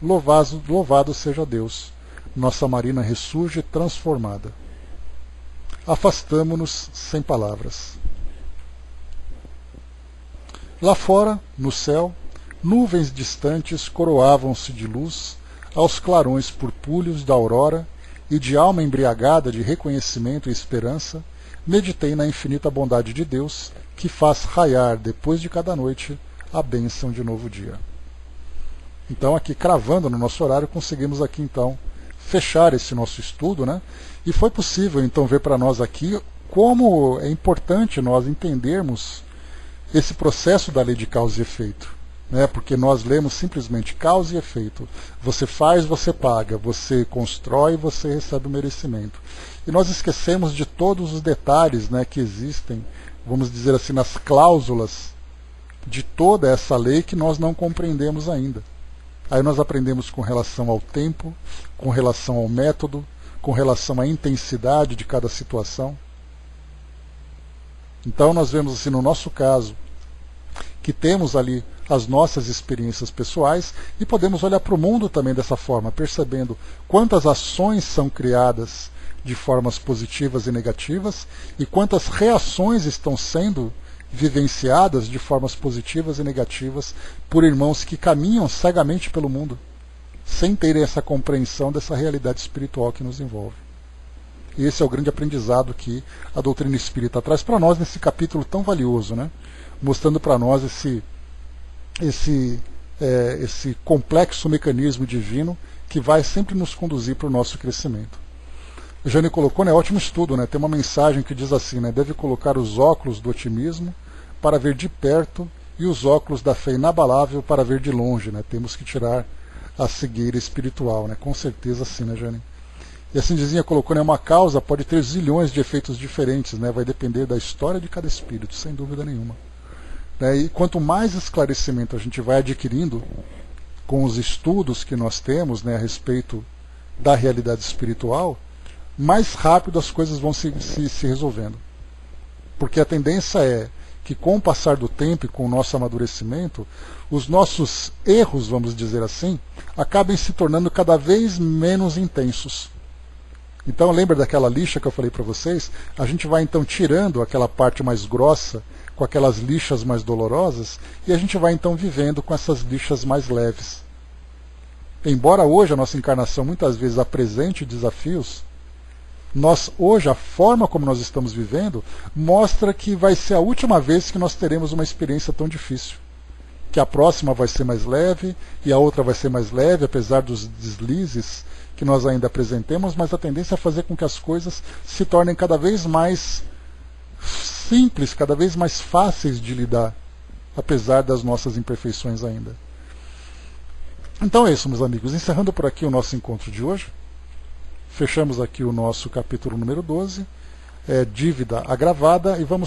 louvado seja Deus, nossa Marina ressurge transformada. Afastamo-nos sem palavras. Lá fora, no céu, nuvens distantes coroavam-se de luz aos clarões purpúreos da aurora, e de alma embriagada de reconhecimento e esperança, meditei na infinita bondade de Deus, que faz raiar depois de cada noite a bênção de novo dia. Então, aqui cravando no nosso horário, conseguimos aqui então fechar esse nosso estudo, né? E foi possível então ver para nós aqui como é importante nós entendermos esse processo da lei de causa e efeito. né? Porque nós lemos simplesmente causa e efeito. Você faz, você paga. Você constrói, você recebe o merecimento. E nós esquecemos de todos os detalhes, né, que existem, vamos dizer assim, nas cláusulas de toda essa lei que nós não compreendemos ainda. Aí nós aprendemos com relação ao tempo, com relação ao método, com relação à intensidade de cada situação. Então nós vemos assim no nosso caso, que temos ali as nossas experiências pessoais e podemos olhar para o mundo também dessa forma, percebendo quantas ações são criadas de formas positivas e negativas e quantas reações estão sendo vivenciadas de formas positivas e negativas por irmãos que caminham cegamente pelo mundo, sem terem essa compreensão dessa realidade espiritual que nos envolve. E esse é o grande aprendizado que a doutrina espírita traz para nós nesse capítulo tão valioso, né? Mostrando para nós esse complexo mecanismo divino que vai sempre nos conduzir para o nosso crescimento. O Jane colocou, né, ótimo estudo, né? Tem uma mensagem que diz assim, né, deve colocar os óculos do otimismo para ver de perto e os óculos da fé inabalável para ver de longe, né? Temos que tirar a cegueira espiritual, né? Com certeza sim, né, Jane? E a Cindizinha colocou, né, uma causa pode ter zilhões de efeitos diferentes, né? Vai depender da história de cada espírito, sem dúvida nenhuma. E quanto mais esclarecimento a gente vai adquirindo com os estudos que nós temos, né, a respeito da realidade espiritual, mais rápido as coisas vão se resolvendo. Porque a tendência é que com o passar do tempo e com o nosso amadurecimento, os nossos erros, vamos dizer assim, acabem se tornando cada vez menos intensos. Então lembra daquela lixa que eu falei para vocês? A gente vai então tirando aquela parte mais grossa, com aquelas lixas mais dolorosas, e a gente vai então vivendo com essas lixas mais leves. Embora hoje a nossa encarnação muitas vezes apresente desafios, hoje, a forma como nós estamos vivendo, mostra que vai ser a última vez que nós teremos uma experiência tão difícil. Que a próxima vai ser mais leve, e a outra vai ser mais leve, apesar dos deslizes que nós ainda apresentemos, mas a tendência é fazer com que as coisas se tornem cada vez mais simples, cada vez mais fáceis de lidar, apesar das nossas imperfeições ainda. Então é isso, meus amigos. Encerrando por aqui o nosso encontro de hoje. Fechamos aqui o nosso capítulo número 12, dívida agravada, e vamos